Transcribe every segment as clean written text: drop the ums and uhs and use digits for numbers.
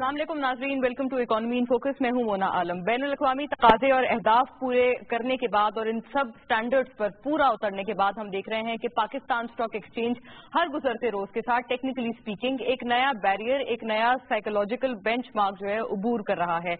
अस्सलाम वालेकुम नाज़रीन, welcome to economy in focus. मैं हूं मोना आलम। बैनुल-अक़वामी तकाज़े और अहदाफ पूरे करने के बाद और इन सब स्टैंडर्ड्स पर पूरा उतरने के बाद हम देख रहे हैं कि पाकिस्तान स्टॉक एक्सचेंज हर गुजरते रोज के साथ टेक्निकली स्पीकिंग एक नया बैरियर, एक नया साइकोलॉजिकल बेंचमार्क जो है उबूर कर रहा है।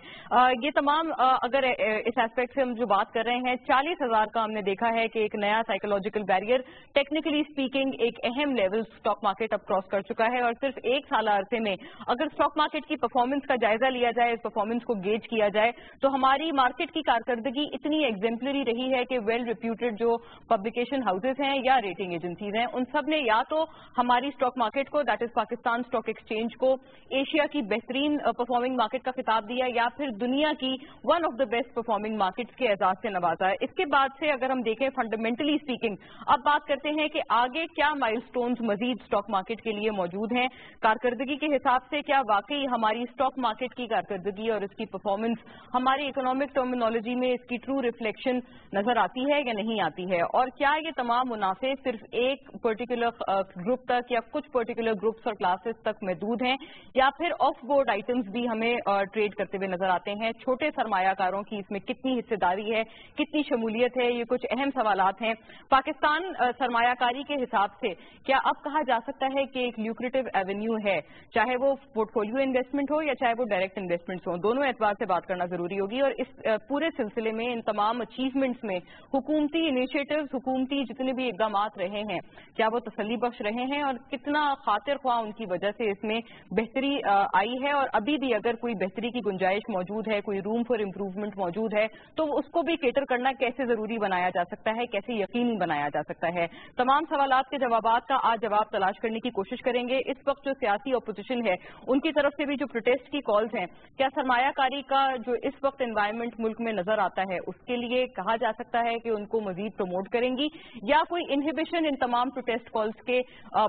ये तमाम अगर इस एस्पेक्ट से हम जो बात कर रहे हैं 40,000 का हमने देखा है कि एक नया साइकोलॉजिकल बैरियर टेक्निकली स्पीकिंग एक अहम लेवल स्टॉक मार्केट अब क्रॉस कर चुका है। और सिर्फ एक साल अरसे में अगर स्टॉक मार्केट की परफॉर्मेंस का जायजा लिया जाए, इस परफॉर्मेंस को गेज किया जाए, तो हमारी मार्केट की कारकर्दगी इतनी एग्जेम्पलरी रही है कि वेल रिप्यूटेड जो पब्लिकेशन हाउसेज हैं या रेटिंग एजेंसीज हैं, उन सब ने या तो हमारी स्टॉक मार्केट को, that is Pakistan stock exchange को, एशिया की बेहतरीन परफॉर्मिंग मार्केट का खिताब दिया या फिर दुनिया की one of the best performing markets के एजाज से नवाजा है। इसके बाद से अगर हम देखें फंडामेंटली स्पीकिंग, अब बात करते हैं कि आगे क्या माइलस्टोन्स मजीद स्टॉक मार्केट के लिए मौजूद हैं। कारकर्दगी के हिसाब से क्या वाकई हमारी स्टॉक मार्केट की कारकर्दगी और इसकी परफॉर्मेंस हमारी इकोनॉमिक टर्मिनोलॉजी में इसकी ट्रू रिफ्लेक्शन नजर आती है या नहीं आती है, और क्या ये तमाम मुनाफे सिर्फ एक पर्टिकुलर ग्रुप तक या कुछ पर्टिकुलर ग्रुप्स और क्लासेस तक महदूद हैं या फिर ऑफ बोर्ड आइटम्स भी हमें ट्रेड करते हुए नजर आते हैं। छोटे सरमायाकारों की इसमें कितनी हिस्सेदारी है, कितनी शमूलियत है, ये कुछ अहम सवालात हैं। पाकिस्तान सरमायाकारी के हिसाब से क्या अब कहा जा सकता है कि एक ल्यूक्रेटिव एवेन्यू है, चाहे वो पोर्टफोलियो इन्वेस्टमेंट हो या चाहे वो डायरेक्ट इन्वेस्टमेंट्स हो, दोनों एतबार से बात करना जरूरी होगी। और इस पूरे सिलसिले में इन तमाम अचीवमेंट्स में हुकूमती इनिशिएटिव्स, हुकूमती जितने भी इकदाम रहे हैं, क्या वो तसल्ली बख्श रहे हैं और कितना खातिर ख्वाह उनकी वजह से इसमें बेहतरी आई है, और अभी भी अगर कोई बेहतरी की गुंजाइश मौजूद है, कोई रूम फॉर इम्प्रूवमेंट मौजूद है, तो उसको भी केटर करना कैसे जरूरी बनाया जा सकता है, कैसे यकीनी बनाया जा सकता है। तमाम सवालात के जवाबात का आज जवाब तलाश करने की कोशिश करेंगे। इस वक्त जो सियासी अपोजिशन है उनकी तरफ से भी जो प्रोटेस्ट की कॉल्स हैं, क्या सरमायाकारी का जो इस वक्त एनवायरनमेंट मुल्क में नजर आता है उसके लिए कहा जा सकता है कि उनको मजीद प्रमोट करेंगी, या कोई इनहिबिशन इन तमाम प्रोटेस्ट कॉल्स के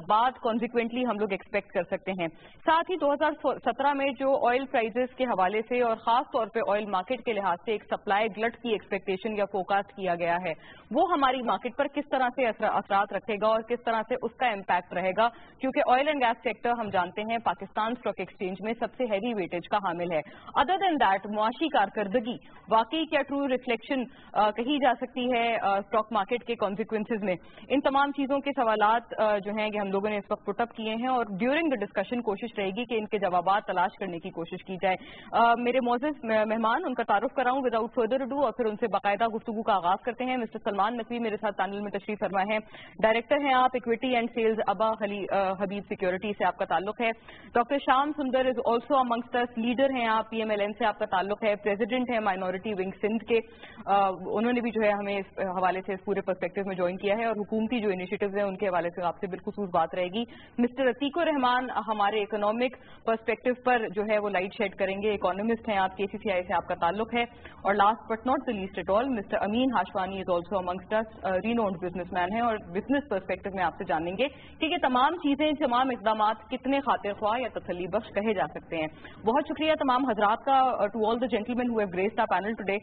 बाद कॉन्सिक्वेंटली हम लोग एक्सपेक्ट कर सकते हैं। साथ ही 2017 में जो ऑयल प्राइसेस के हवाले से और खास तौर पे ऑयल मार्केट के लिहाज से एक सप्लाई ग्लट की एक्सपेक्टेशन या फोरकास्ट किया गया है, वो हमारी मार्केट पर किस तरह से असरात रखेगा और किस तरह से उसका इम्पैक्ट रहेगा, क्योंकि ऑयल एंड गैस सेक्टर हम जानते हैं पाकिस्तान स्टॉक एक्सचेंज में सबसे हैवी वेटेज का हामिल है। अदर देन दैट मुआशी कारकर्दगी वाकई क्या ट्रू रिफ्लेक्शन कही जा सकती है स्टॉक मार्केट के कॉन्सिक्वेंसेज में, इन तमाम चीजों के सवालात जो हैं कि हम लोगों ने इस वक्त पुटअप किए हैं और ड्यूरिंग द डिस्कशन कोशिश रहेगी कि इनके जवाबात तलाश करने की कोशिश की जाए। मेरे मोअज़्ज़िज़ मेहमान, उनका तारुफ कराऊं विदाउट फर्दर अडू और फिर उनसे बाकायदा गुफ्तगू का आगाज करते हैं। मिस्टर सलमान नकवी मेरे साथ पैनल में तशरीफ फरमा है। डायरेक्टर हैं आप इक्विटी एंड सेल्स अबा हबीब सिक्योरिटी से आपका ताल्लुक है। डॉक्टर शाम सुंदर is also amongst us, leader हैं आप, PMLN से आपका ताल्लुक है, प्रेसिडेंट है माइनॉरिटी विंग सिंध के। उन्होंने भी जो है हमें इस हवाले से इस पूरे पर्सपेक्टिव में ज्वाइन किया है और हुकूमती जो इनिशिएटिव्स हैं उनके हवाले से आपसे बिलखुसूस बात रहेगी। मिस्टर अतीकुर रहमान हमारे इकोनॉमिक पर्सपेक्टिव पर जो है वो लाइट शेड करेंगे, इकोनॉमिस्ट हैं आप, KCCI से आपका ताल्लुक है। और last but not the least at all mister Amin Hashwani is also amongst us, renowned businessman है और बिजनेस पर्सपेक्टिव में आपसे जानेंगे कि ये तमाम चीजें, तमाम इकदाम कितने खातिर ख्वाह या तसल्ली बख्श कहे जा सकते हैं। बहुत शुक्रिया तमाम हजरात का, to all the gentleman who have graced our panel today.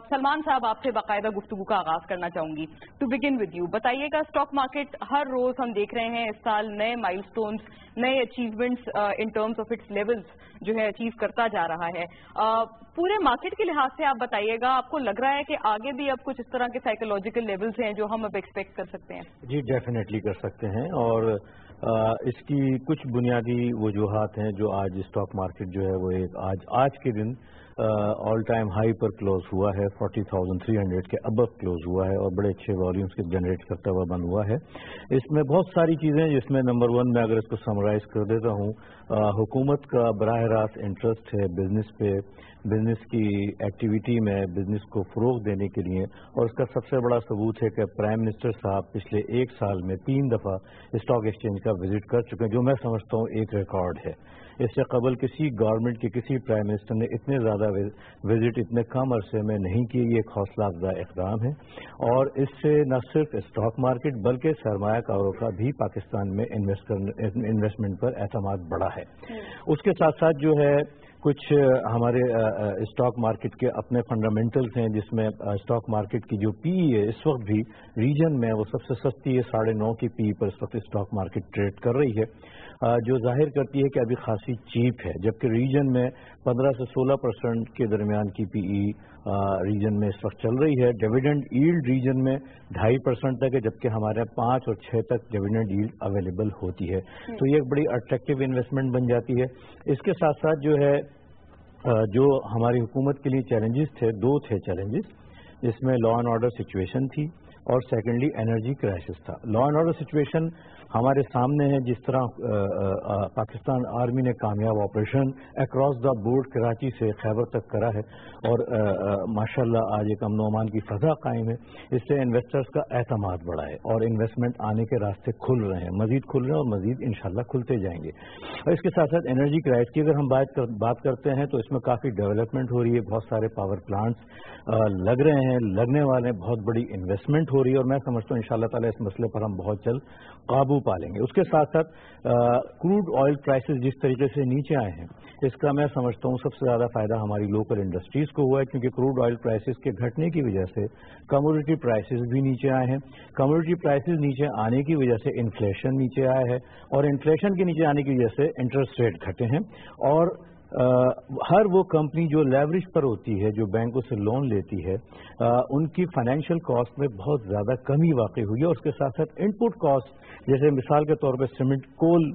Salman साहब आपसे बाकायदा गुफ्तगू का आगाज करना चाहूंगी। टू बिगिन विद यू, बताइएगा स्टॉक मार्केट हर रोज हम देख रहे हैं इस साल नए माइलस्टोन्स, नए achievements in terms of its levels जो है अचीव करता जा रहा है। पूरे मार्केट के लिहाज से आप बताइएगा, आपको लग रहा है कि आगे भी अब कुछ इस तरह के साइकोलॉजिकल लेवल्स हैं जो हम अब एक्सपेक्ट कर सकते हैं? जी डेफिनेटली कर सकते हैं, और इसकी कुछ बुनियादी वजूहात हैं जो आज स्टॉक मार्केट जो है वो एक आज के दिन ऑल टाइम हाई पर क्लोज हुआ है, 40,300 के अबव क्लोज हुआ है और बड़े अच्छे वॉल्यूम्स के जनरेट करता हुआ बंद हुआ है। इसमें बहुत सारी चीज़ें, जिसमें नंबर 1 मैं अगर इसको समराइज कर देता हूँ, हुकूमत का बराह रास्त इंटरेस्ट है बिजनेस पे, बिजनेस की एक्टिविटी में बिजनेस को फ़रोग़ देने के लिए, और उसका सबसे बड़ा सबूत है कि प्राइम मिनिस्टर साहब पिछले एक साल में 3 दफ़ा स्टॉक एक्सचेंज का विजिट कर चुके हैं, जो मैं समझता हूँ एक रिकॉर्ड है। इससे कबल किसी गवर्नमेंट के किसी प्राइम मिनिस्टर ने इतने ज़्यादा विजिट इतने कम अरसे में नहीं किए। ये एक हौसला अफजा इक़दाम है, और इससे न सिर्फ स्टॉक मार्केट बल्कि सरमायाकारों का भी पाकिस्तान में इन्वेस्टमेंट पर एतमाद बढ़ा है। उसके साथ साथ जो है कुछ हमारे स्टॉक मार्केट के अपने फंडामेंटल्स हैं, जिसमें स्टॉक मार्केट की जो PE है इस वक्त भी रीजन में वो सबसे सस्ती है, 9.5 की PE पर इस वक्त स्टॉक मार्केट ट्रेड कर रही है। जो जाहिर करती है कि अभी खासी चीप है, जबकि रीजन में 15 से 16% के दरमियान की पीई रीजन में इस वक्त चल रही है। डिविडेंड यील्ड रीजन में 2.5% तक है, जबकि हमारे 5 और 6 तक डिविडेंड यील्ड अवेलेबल होती है। तो ये एक बड़ी अट्रैक्टिव इन्वेस्टमेंट बन जाती है। इसके साथ साथ जो है जो हमारी हुकूमत के लिए चैलेंजेस थे, 2 थे चैलेंजेस, इसमें लॉ एंड ऑर्डर सिचुएशन थी और सेकेंडली एनर्जी क्राइसिस था। लॉ एंड ऑर्डर सिचुएशन हमारे सामने है, जिस तरह पाकिस्तान आर्मी ने कामयाब operation across the board Karachi से खैबर तक करा है और माशाल्लाह आज एक अमन व अमान की फ़ज़ा कायम है। इससे इन्वेस्टर्स का एतमाद बढ़ा है और इन्वेस्टमेंट आने के रास्ते खुल रहे हैं, मजीद खुल रहे हैं और मजीद इंशाल्लाह खुलते जाएंगे। और इसके साथ साथ एनर्जी क्राइसिस की अगर हम बात करते हैं तो इसमें काफ़ी डेवलपमेंट हो रही है, बहुत सारे पावर प्लांट्स लग रहे हैं, लगने वाले हैं, बहुत बड़ी इन्वेस्टमेंट हो रही है और मैं समझता हूँ इंशाल्लाह ताला इस मसले पर हम बहुत जल्द काबू पा लेंगे। उसके साथ साथ क्रूड ऑयल प्राइसेस जिस तरीके से नीचे आए हैं, इसका मैं समझता हूँ सबसे ज़्यादा फायदा हमारी लोकल इंडस्ट्रीज को हुआ है, क्योंकि क्रूड ऑयल प्राइसेस के घटने की वजह से कमोडिटी प्राइसेस भी नीचे आए हैं। कमोडिटी प्राइसेस नीचे आने की वजह से इन्फ्लेशन नीचे आया है और इन्फ्लेशन के नीचे आने की वजह से इंटरेस्ट रेट घटे हैं और हर वो कंपनी जो लेवरेज पर होती है, जो बैंकों से लोन लेती है, उनकी फाइनेंशियल कॉस्ट में बहुत ज़्यादा कमी वाक़ई हुई है। और उसके साथ साथ इनपुट कॉस्ट, जैसे मिसाल के तौर पर सीमेंट कोल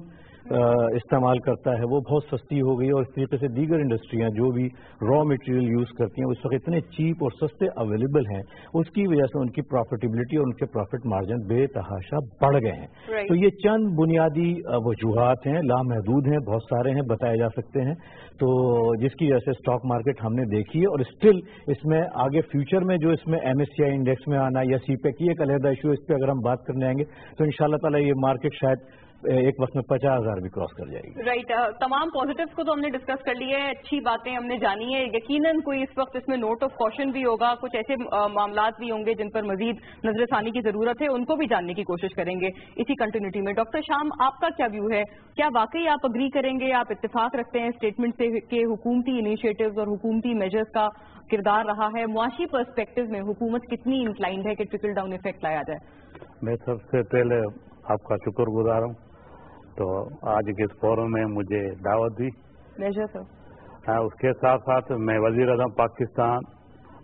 इस्तेमाल करता है, वो बहुत सस्ती हो गई और इस तरीके से दीगर इंडस्ट्रियां जो भी रॉ मटेरियल यूज़ करती हैं उस वक्त इतने चीप और सस्ते अवेलेबल हैं, उसकी वजह से उनकी प्रॉफिटेबिलिटी और उनके प्रॉफिट मार्जिन बेतहाशा बढ़ गए हैं। तो ये चंद बुनियादी वजूहात हैं, लामहदूद हैं, बहुत सारे हैं, बताए जा सकते हैं, तो जिसकी वजह से स्टॉक मार्केट हमने देखी है। और स्टिल इसमें आगे फ्यूचर में जो इसमें MSCI इंडेक्स में आना या CPEC की एक अलहदा इशू, इस पर अगर हम बात करने आएंगे तो इंशाल्लाह ताला ये मार्केट शायद एक वक्त में 50,000 भी क्रॉस कर जाएगी। राइट। तमाम पॉजिटिव्स को तो हमने डिस्कस कर लिया है, अच्छी बातें हमने जानी है। यकीनन कोई इस वक्त इसमें नोट ऑफ कॉशन भी होगा, कुछ ऐसे मामलात भी होंगे जिन पर मजीद नजरसानी की जरूरत है, उनको भी जानने की कोशिश करेंगे इसी कंटिन्यूटी में। डॉक्टर शाम, आपका क्या व्यू है? क्या वाकई आप अग्री करेंगे, आप इत्तेफाक रखते हैं स्टेटमेंट से कि हुकूमती इनिशिएटिव्स और हुकूमती मेजर्स का किरदार रहा है? मुआशी पर्सपेक्टिव में हुकूमत कितनी इंक्लाइंड है कि ट्रिकल डाउन इफेक्ट लाया जाए? मैं सबसे पहले आपका शुक्रगुजार हूँ, तो आज के इस फोरम में मुझे दावत दी। Pleasure sir. उसके साथ साथ मैं वजीर आज़म पाकिस्तान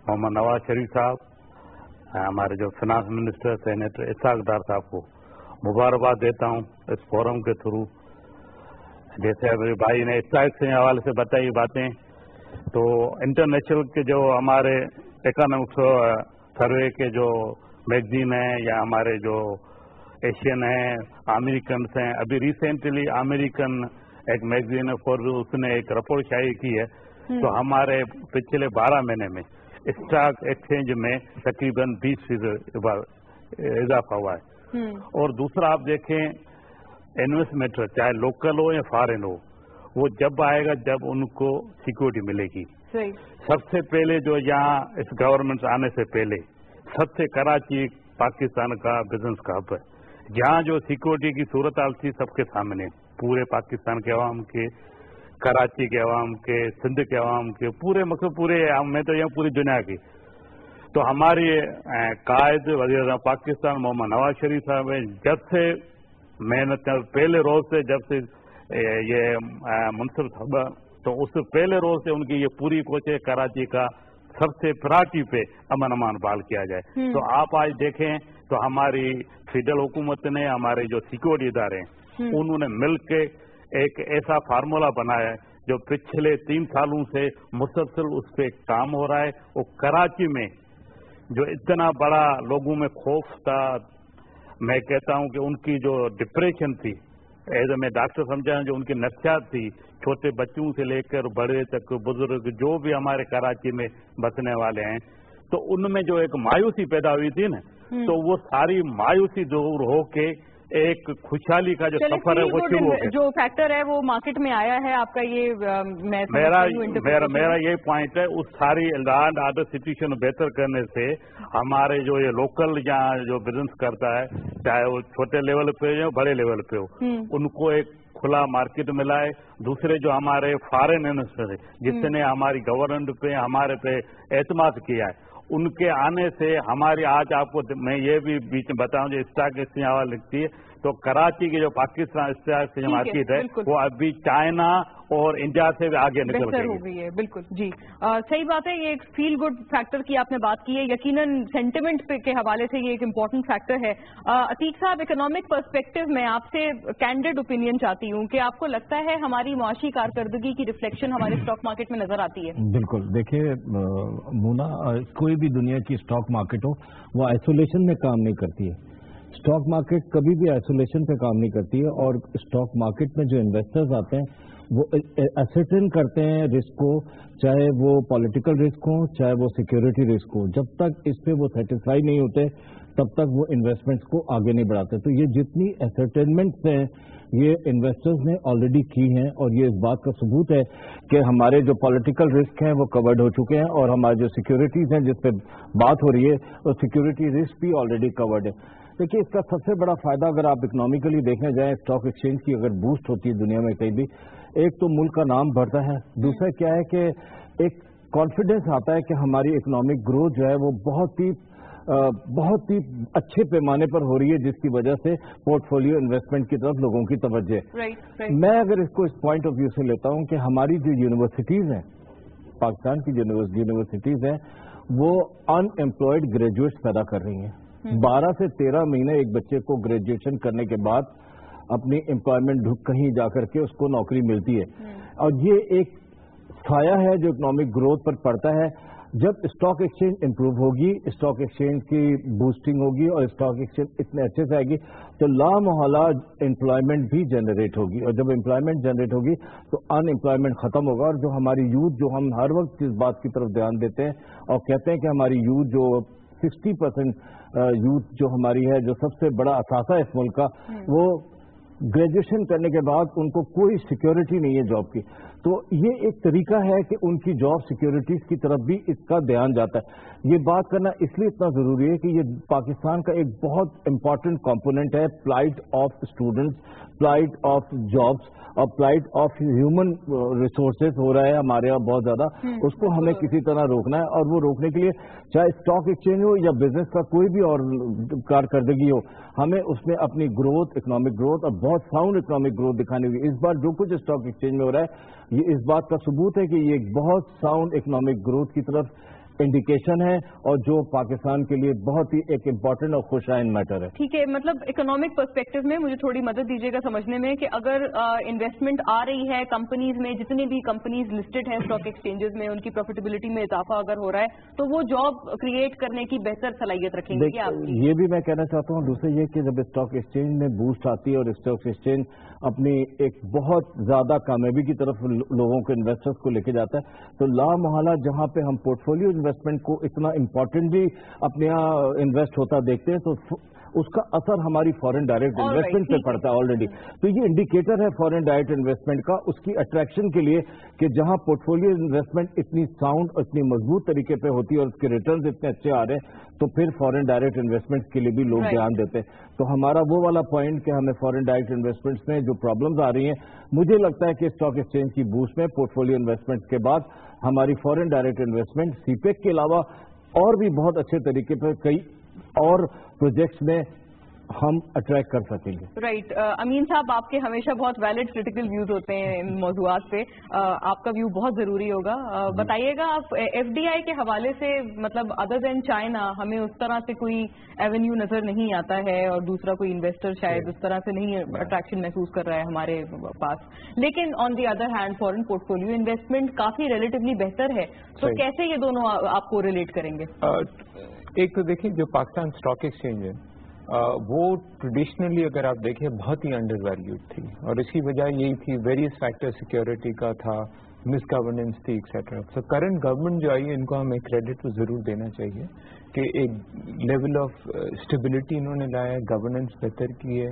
मोहम्मद नवाज शरीफ साहब, हमारे जो फाइनेंस मिनिस्टर सेनेटर इसाक डार साहब को मुबारकबाद देता हूँ इस फोरम के थ्रू। जैसे अभी भाई ने इस्टाक से हवाले से बताई बातें, तो इंटरनेशनल के जो हमारे इकोनॉमिक सर्वे के जो मैगजीन है या हमारे जो एशियन है, अमेरिकन हैं, अभी रिसेंटली अमेरिकन एक मैगजीन है उसने एक रिपोर्ट शाये की है, तो हमारे पिछले 12 महीने में स्टॉक एक्सचेंज में तकरीबन 20% इजाफा हुआ है। और दूसरा आप देखें, इन्वेस्टमेंट चाहे लोकल हो या फॉरेन हो, वो जब आएगा जब उनको सिक्योरिटी मिलेगी। सबसे पहले जो यहाँ इस गवर्नमेंट आने से पहले सबसे कराची पाकिस्तान का बिजनेस का हब है, जहाँ जो सिक्योरिटी की सूरत हाल थी सबके सामने, पूरे पाकिस्तान के अवाम के, कराची के अवाम के, सिंध के अवाम के, पूरे मतलब पूरे मैं तो यहाँ पूरी दुनिया की। तो हमारी कायद वज़ीर आज़म पाकिस्तान मोहम्मद नवाज शरीफ साहब ने जब से मेहनत कर, पहले रोज से जब से ये मुनसब हुआ, तो उससे पहले रोज से उनकी ये पूरी कोशिश कराची का सबसे प्रायोरिटी पे अमन अमान बहाल किया जाए। तो आप आज देखें तो हमारी फेडरल हुकूमत ने, हमारे जो सिक्योरिटी इदारे हैं, उन्होंने मिलकर एक ऐसा फार्मूला बनाया है जो पिछले 3 सालों से मुसलसल उस पर काम हो रहा है। वो कराची में जो इतना बड़ा लोगों में खौफ था, मैं कहता हूं कि उनकी जो डिप्रेशन थी, एज मैं डॉक्टर समझा, जो उनकी नफ्सियात थी, छोटे बच्चों से लेकर बड़े तक, बुजुर्ग जो भी हमारे कराची में बसने वाले हैं, तो उनमें जो एक मायूसी पैदा हुई थी ना, तो वो सारी मायूसी दूर होके एक खुशहाली का जो सफर है वो शुरू हो गया। जो फैक्टर है वो मार्केट में आया है आपका, ये मेरा ये पॉइंट है, उस सारी लॉ एंड ऑर्डर सिचुएशन बेहतर करने से हमारे जो ये लोकल यहाँ जो बिजनेस करता है, चाहे वो छोटे लेवल पे हो या बड़े लेवल पे हो, उनको एक खुला मार्केट मिला है। दूसरे जो हमारे फॉरेन इन्वेस्टर है, जिसने हमारी गवर्नमेंट पे, हमारे पे एतमाद किया है, उनके आने से हमारी आज आपको मैं ये भी बीच में बताऊं, जो स्टॉक एक्सचेंज हवा लिखती है تو کراچی کی جو پاکستان اسٹاک ایکسچینج مارکیٹ ہے وہ ابھی چائنا اور انڈیا سے بھی آگے نکل گئی ہے. بالکل جی صحیح بات ہے. یہ ایک فیل گڈ فیکٹر کی آپ نے بات کی ہے, یقیناً سینٹیمنٹ کے حوالے سے یہ ایک امپورٹنٹ فیکٹر ہے. عتیق صاحب, اکنامک پرسپیکٹو میں آپ سے کینڈیڈ اوپینین چاہتی ہوں کہ آپ کو لگتا ہے ہماری معاشی کارکردگی کی ریفلیکشن ہمارے اسٹاک مارکیٹ میں نظر آتی ہے؟ بالکل. دیکھیے مونا, کوئی بھی دنیا کی اسٹاک مارکیٹ ہو وہ آئسولیشن میں کام نہیں کرتی ہے. اسٹاک مارکیٹ کبھی بھی آئسولیشن پہ کام نہیں کرتی ہے, اور اسٹاک مارکیٹ میں جو انویسٹرز آتے ہیں وہ ایسرٹین کرتے ہیں رسک کو, چاہے وہ پولیٹیکل رسک ہو چاہے وہ سیکیورٹی رسک ہو. جب تک اس پہ وہ سیٹسفائی نہیں ہوتے تب تک وہ انویسٹمنٹس کو آگے نہیں بڑھاتے. تو یہ جتنی ایسرٹینمنٹس ہیں یہ انویسٹرز نے آلریڈی کی ہیں, اور یہ اس بات کا ثبوت ہے کہ ہمارے جو پولیٹیکل رسک ہیں وہ کورڈ ہو چکے ہیں, اور ہمارے جو سیکیورٹیز ہیں جس پہ بات ہو رہی ہے وہ سیکیورٹی رسک بھی آلریڈی کورڈ ہے. دیکھیے اس کا سب سے بڑا فائدہ اگر آپ اکنامیکلی دیکھنے جائیں, اسٹاک ایکسچینج کی اگر بوسٹ ہوتی ہے دنیا میں کہیں بھی, ایک تو ملک کا نام بڑھتا ہے, دوسرا کیا ہے کہ ایک کانفیڈنس آتا ہے کہ ہماری اکنامک گروتھ جو ہے وہ بہت ہی اچھے پیمانے پر ہو رہی ہے, جس کی وجہ سے پورٹ فولیو انویسٹمنٹ کی طرف لوگوں کی توجہ ہے. میں اگر اس کو اس پوائنٹ آف ویو سے لیتا ہوں کہ ہماری جو یونیورسٹیز ہیں, پاکستان کی یونیورسٹیز ہیں, وہ ان ایمپلائڈ گریجویٹس پیدا کر رہی ہیں. 12 سے 13 مہینے ایک بچے کو گریجویشن کرنے کے بعد اپنی امپلائمنٹ کہیں جا کر کے اس کو نوکری ملتی ہے, اور یہ ایک سایہ ہے جو اکنامک گروتھ پر پڑتا ہے. جب اسٹاک ایکسچینج امپروو ہوگی, اسٹاک ایکسچینج کی بوسٹنگ ہوگی اور اسٹاک ایکسچینج اتنے اچھے سے آئے گی تو لامحالہ امپلائمنٹ بھی جنریٹ ہوگی, اور جب امپلائمنٹ جنریٹ ہوگی تو ان امپلائمنٹ ختم ہوگا. اور جو ہماری یوتھ, جو ہم ہر وقت اس بات کی طرف دھیان دیتے ہیں اور کہتے ہیں کہ ہماری یوتھ جو 60% یوتھ جو ہماری ہے, جو سب سے بڑا اثاثہ ہے اس ملک کا, وہ گریجویشن کرنے کے بعد ان کو کوئی سیکیورٹی نہیں ہے جاب کی. تو یہ ایک طریقہ ہے کہ ان کی جاب سیکیورٹیز کی طرف بھی اس کا دھیان جاتا ہے. یہ بات کرنا اس لیے اتنا ضروری ہے کہ یہ پاکستان کا ایک بہت امپورٹنٹ کمپوننٹ ہے. Flight of students, flight of jobs اور فلائٹ آف ہیومن ریسورسز ہو رہا ہے ہمارے یہاں بہت زیادہ. اس کو ہمیں کسی طرح روکنا ہے, اور وہ روکنے کے لیے چاہے اسٹاک ایکسچینج ہو یا بزنس کا کوئی بھی اور کارکردگی ہو, ہمیں اس میں اپنی گروتھ, اکنامک گروتھ اور بہت ساؤنڈ اکنامک گروتھ دکھانی ہوگی. اس بار جو کچھ اسٹاک ایکسچینج میں ہو رہا ہے یہ اس بات کا ثبوت ہے کہ یہ ایک بہت ساؤنڈ اکنامک گروتھ کی طرف انڈیکیشن ہے, اور جو پاکستان کے لیے بہت ہی ایک امپورٹنٹ اور خوشائن میٹر ہے. ٹھیک ہے, مطلب اکنامک پرسپیکٹو میں مجھے تھوڑی مدد دیجیے گا سمجھنے میں کہ اگر انویسٹمنٹ آ رہی ہے کمپنیز میں, جتنی بھی کمپنیز لسٹڈ ہیں اسٹاک ایکسچینجز میں, ان کی پروفیٹیبلٹی میں اضافہ اگر ہو رہا ہے تو وہ جاب کریٹ کرنے کی بہتر صلاحیت رکھیں گے کیا آپ کی؟ یہ بھی میں کہنا چاہتا ہوں. دوسرے یہ کہ جب اسٹاک ایکسچینج میں بوسٹ آتی ہے اور اسٹاک ایکسچینج اپنی ایک بہت زیادہ کامیابی کی طرف لوگوں کو, انویسٹرز کو لے کے جاتا ہے, تو لامحالہ جہاں پہ ہم پورٹ فولیو انویسٹمنٹ کو اتنا امپورٹنٹلی اپنے یہاں انویسٹ ہوتا دیکھتے ہیں تو اس کا اثر ہماری فورن ڈائریکٹ انویسٹمنٹ پہ پڑتا ہے آلریڈی. تو یہ انڈیکیٹر ہے فورن ڈائریکٹ انویسٹمنٹ کا, اس کی اٹریکشن کے لیے کہ جہاں پورٹ فولیو انویسٹمنٹ اتنی ساؤنڈ اور اتنی مضبوط طریقے پہ ہوتی ہے اور اس کے ریٹرنز اتنے اچھے آ رہے ہیں تو پھر فورن ڈائریکٹ انویسٹمنٹ کے لیے بھی لوگ دھیان دیتے ہیں. تو ہمارا وہ والا پوائنٹ کہ ہمیں فورن ڈائریکٹ انویسٹمنٹس میں جو پرابلمز آ رہی ہیں, مجھے لگتا ہے کہ اسٹاک ایکسچینج کی بوسٹ میں پورٹ فولیو انویسٹمنٹ کے بعد ہماری فورن ڈائریکٹ انویسٹمنٹ سی پیک کے علاوہ اور بھی بہت اچھے طریقے پر کئی اور پروجیکٹس میں ہم اٹریکٹ کر سکیں گے. رائٹ. امین صاحب, آپ کے ہمیشہ بہت ویلڈ کریٹیکل ویوز ہوتے ہیں ان موضوعات پہ, آپ کا ویو بہت ضروری ہوگا. بتائیے گا آپ ایف ڈی آئی کے حوالے سے, مطلب ادر دین چائنا ہمیں اس طرح سے کوئی ایونیو نظر نہیں آتا ہے, اور دوسرا کوئی انویسٹر شاید اس طرح سے نہیں اٹریکشن محسوس کر رہا ہے ہمارے پاس. لیکن on the other hand foreign portfolio investment کافی ریلیٹیولی بہتر ہے, تو کیسے یہ دونوں آپ کو ریلیٹ کریں گے؟ ایک تو دیکھیں جو پاکستان اسٹاک ایکسچینج ہے وہ ٹریڈیشنلی اگر آپ دیکھیں بہت ہی انڈر ویلیوڈ تھی, اور اس کی وجہ یہی تھی ویریس فیکٹر, سیکیورٹی کا تھا, مس گورننس تھی ایکسیٹرا. سو کرنٹ گورنمنٹ جو آئی ہے ان کو ہمیں کریڈٹ تو ضرور دینا چاہیے کہ ایک لیول آف اسٹیبلٹی انہوں نے لایا ہے, گورننس بہتر کی ہے,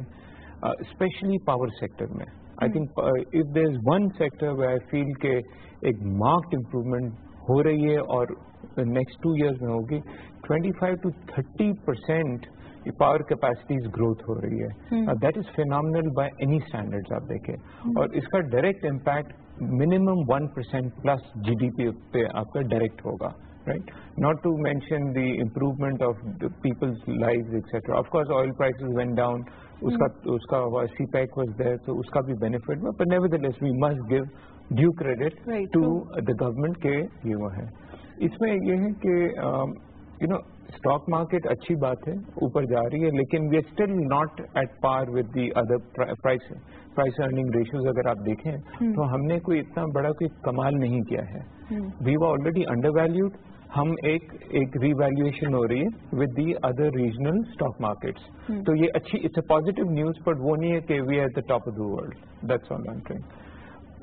اسپیشلی پاور سیکٹر میں. I think if there is one sector where I feel کہ ایک مارکڈ امپروومنٹ ہو رہی ہے اور نیکسٹ 2 ایئرز میں ہوگی, 25 to 30% پاور کیپیسٹیز گروتھ ہو رہی ہے. That is phenomenal by any standard آپ دیکھیں, اور اس کا direct impact minimum 1% plus G D P پہ آپ کا ڈائریکٹ ہوگا right? Not to mention the improvement of the people's lives, etc. Of course, oil prices went down. Uska CPEC was there, so uska bhi benefit हुआ. But nevertheless, we must give due credit to the government के ये वो है. इसमें ये है कि stock market अच्छी बात है, ऊपर जा रही है, लेकिन we are still not at par with the other price earning ratios. अगर आप देखें तो हमने कोई इतना बड़ा कोई कमाल नहीं किया है. We were already undervalued. हम एक रीवैल्यूएशन हो रही है with the other regional stock markets. तो ये अच्छी, it's a positive news, but वो नहीं है कि we are at the top of the world. That's all I am saying.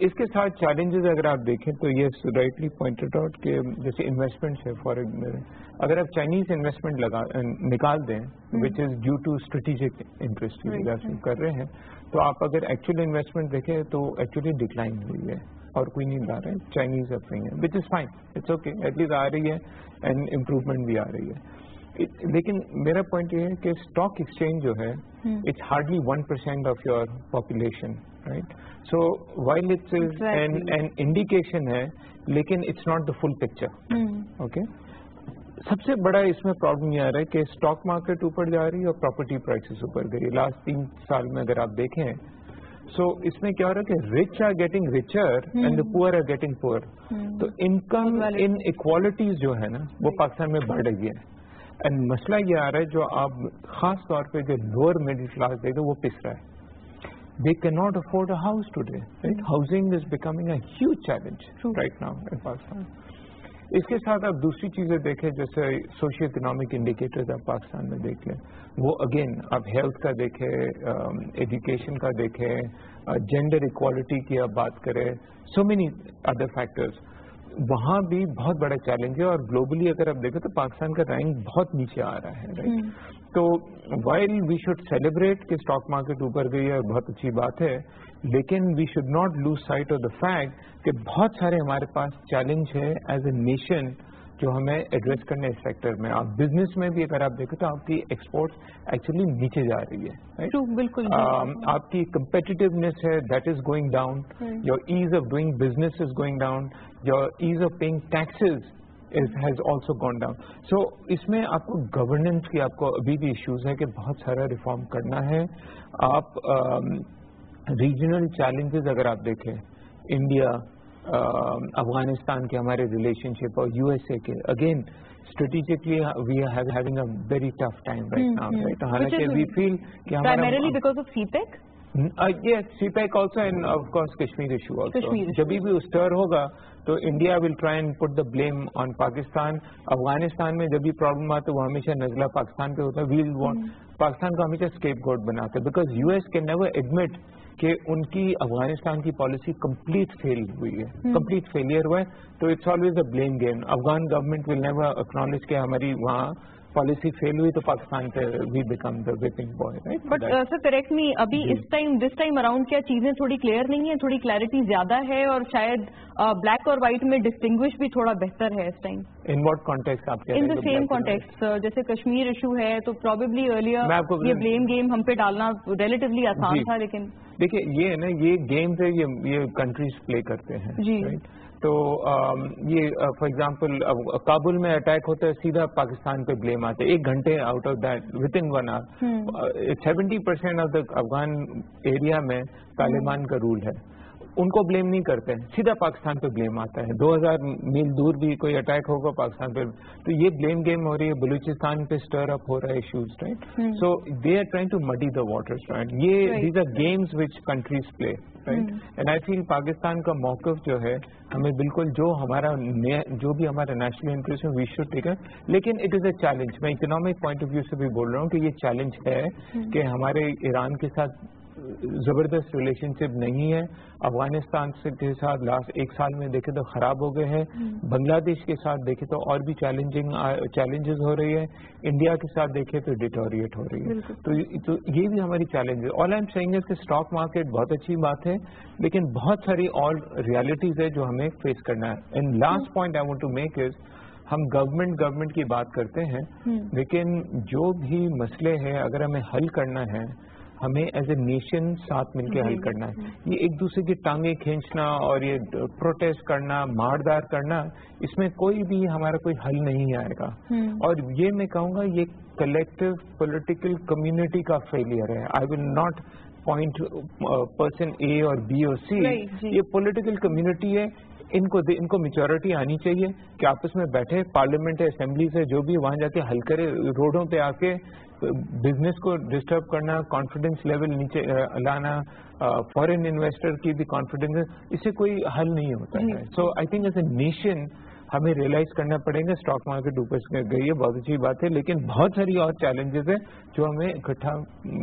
इसके साथ चैलेंजेस अगर आप देखें तो ये राइटली पॉइंटेड आउट कि जैसे इन्वेस्टमेंट्स है फॉरेन में, अगर आप चाइनीज इन्वेस्टमेंट निकाल दें which is due to strategic interest की वजह से कर रहे हैं, तो आप अगर एक्चुअल इन्वेस्टमेंट देखें तो एक्चुअली डिक्लाइन हुई है और कोई नहीं ला रहे हैं. चाइनीज अब रही है, which is fine, it's okay, at least आ रही है एंड इम्प्रूवमेंट भी आ रही है. लेकिन मेरा पॉइंट ये है कि स्टॉक एक्सचेंज जो है it's hardly 1% of your population, right? So while it's an indication है, लेकिन it's not the full picture. Okay, सबसे बड़ा इसमें प्रॉब्लम ये आ रहा है कि स्टॉक मार्केट ऊपर जा रही है और प्रॉपर्टी प्राइसेस ऊपर गई. लास्ट 3 साल में अगर आप देखें, सो इसमें क्या हो रहा है कि rich are getting richer and the poor are getting poor. तो इनकम इन इक्वालिटीज जो है ना वो पाकिस्तान में बढ़ रही है. एंड मसला ये आ रहा है, जो आप खास तौर पे जो लोअर मिडिल क्लास देखे वो पिस रहा है. They cannot afford a house today, right? Housing is becoming a huge challenge right now in Pakistan. इसके साथ आप दूसरी चीजें देखें, जैसे सोशियो इकोनॉमिक इंडिकेटर्स आप पाकिस्तान में देख लें, वो अगेन आप हेल्थ का देखें, एजुकेशन का देखें, जेंडर इक्वालिटी की आप बात करें, सो मेनी अदर फैक्टर्स, वहाँ भी बहुत बड़ा चैलेंज है. और ग्लोबली अगर आप देखें तो पाकिस्तान का रैंक बहुत नीचे आ रहा है, राइट? तो वाइल वी शुड सेलिब्रेट कि स्टॉक मार्केट ऊपर गई है, बहुत अच्छी बात है, लेकिन we should not lose sight of the fact कि बहुत सारे हमारे पास चैलेंज है एज ए नेशन जो हमें एड्रेस करने इस सेक्टर में. आप बिजनेस में भी अगर आप देखें तो आपकी एक्सपोर्ट्स एक्चुअली नीचे जा रही है, राइट? बिल्कुल. आपकी कंपेटिटिवनेस है, that is going down. Your ease of doing business is going down. Your ease of paying taxes has also gone down. So इसमें आपको गवर्नेंस की आपको अभी भी इश्यूज है कि बहुत सारा रिफॉर्म करना है. आप रीजनल चैलेंजेस अगर आप देखें, इंडिया अफगानिस्तान के हमारे रिलेशनशिप और यूएसए के, again strategically we are having a very tough time right now, right? हालांकि we feel कि हमारा primarily because of CPEC. Yes, CPEC also, and of course Kashmir issue also. जब भी स्टर होगा तो India will try and put the blame on Pakistan. Afghanistan में जब भी प्रॉब्लम आती है वो हमेशा नजला पाकिस्तान पे होता है. वी वांट पाकिस्तान को हमेशा स्केपगोट बनाते हैं, because US can never admit कि उनकी अफगानिस्तान की पॉलिसी कंप्लीट फेल हुई है, कंप्लीट फेलियर हुआ है. तो it's always a blame game. Afghan government will never acknowledge कि हमारी वहाँ पॉलिसी फेल हुई तो पाकिस्तान से we become the whipping boy, right? But sir correct me, अभी दिस टाइम अराउंड क्या चीजें थोड़ी क्लियर नहीं है, थोड़ी क्लैरिटी ज्यादा है और शायद ब्लैक और व्हाइट में डिस्टिंग्विश भी थोड़ा बेहतर है इस टाइम. इन व्हाट कॉन्टेक्स्ट आप कह रहे हैं? इन द सेम कॉन्टेक्स्ट, जैसे कश्मीर इशू है तो प्रॉबेबली अर्लियर ये ब्लेम गेम हम पे डालना रिलेटिवली आसान था, लेकिन देखिए ये है ना, ये गेम्स है, ये कंट्रीज प्ले करते हैं, राइट? तो ये फॉर एग्जांपल काबुल में अटैक होता है, सीधा पाकिस्तान पे ब्लेम आता है. 1 घंटे out of that within 1 hour 70% of the Afghan area में तालिबान का रूल है. उनको ब्लेम नहीं करते हैं, सीधा पाकिस्तान पे ब्लेम आता है. 2000 मील दूर भी कोई अटैक होगा पाकिस्तान पे, तो ये ब्लेम गेम हो रही है. बलूचिस्तान पे स्टर अप हो रहा है issues, right? So they are trying to muddy the waters, right? ये these are games which countries play, right? And I feel Pakistan का मौकफ जो है, हमें बिल्कुल जो भी हमारा नेशनल इंटरेस्ट है वी शुड टेक है, लेकिन इट इज अ चैलेंज. मैं इकोनॉमिक पॉइंट ऑफ व्यू से भी बोल रहा हूँ कि ये चैलेंज है कि हमारे ईरान के साथ जबरदस्त रिलेशनशिप नहीं है. अफगानिस्तान के साथ लास्ट 1 साल में देखे तो खराब हो गए हैं. बांग्लादेश के साथ देखे तो और भी चैलेंजेस हो रही है. इंडिया के साथ देखे तो डिटोरिएट हो रही है. तो ये भी हमारी चैलेंज है. All I am saying is कि स्टॉक मार्केट बहुत अच्छी बात है, लेकिन बहुत सारी और रियलिटीज है जो हमें फेस करना है. And last point I want to make is, हम गवर्नमेंट की बात करते हैं, लेकिन जो भी मसले हैं अगर हमें हल करना है, ہمیں ایز اے نیشن ساتھ مل کے حل کرنا ہے. یہ ایک دوسرے کی ٹانگیں کھینچنا اور یہ پروٹیسٹ کرنا, ماردار کرنا, اس میں کوئی بھی ہمارا کوئی حل نہیں آئے گا. اور یہ میں کہوں گا یہ کلیکٹو پولیٹیکل کمیونٹی کا فیلئر ہے. آئی ول ناٹ پوائنٹ پرسن اے اور بی اور سی. یہ پولیٹیکل کمیونٹی ہے. ان کو میچورٹی آنی چاہیے کہ آپس میں بیٹھے, پارلیمنٹ ہے, اسمبلی سے, جو بھی وہاں جا کے حل کرے. روڈوں پہ آ کے بزنس کو ڈسٹرب کرنا, کانفیڈنس لیول نیچے لانا, فارن انویسٹر کی بھی کانفیڈنس, اس سے کوئی حل نہیں ہوتا ہے. So I think as a nation ہمیں ریئلائز کرنا پڑے گا اسٹاک مارکیٹ اوپر گئی ہے, بہت اچھی بات ہے, لیکن بہت ساری اور چیلنجز ہیں جو ہمیں اکٹھا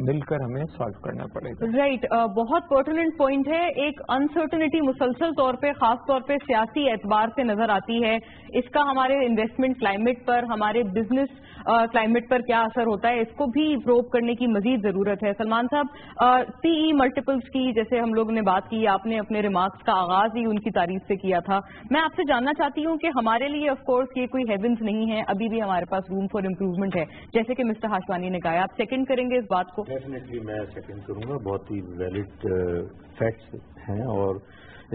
مل کر ہمیں سالو کرنا پڑے گا. رائٹ, بہت پرٹیننٹ پوائنٹ ہے. ایک انسرٹنٹی مسلسل طور پہ, خاص طور پہ سیاسی اعتبار سے نظر آتی ہے. اس کا ہمارے انویسٹمنٹ کلائمیٹ پر, ہمارے بزنس کلائمیٹ پر کیا اثر ہوتا ہے, اس کو بھی پروب کرنے کی مزید ضرورت ہے. سلمان صاحب, پی ای ملٹیپلس کی جیسے ہم لوگ نے بات کی, آپ نے اپنے ریمارکس کا آغاز ہی ان کی تعریف سے کیا تھا. میں آپ سے جاننا چاہتی ہوں کہ ہمارے لیے آف کورس یہ کوئی ہیونز نہیں ہے, ابھی بھی ہمارے پاس روم فار امپروومنٹ ہے, جیسے کہ مسٹر ہاشوانی نے کہا. آپ سیکنڈ کریں گے اس بات کو؟ ڈیفینیٹلی میں سیکنڈ کروں گا. بہت ہی ویلڈ فیکٹس ہیں اور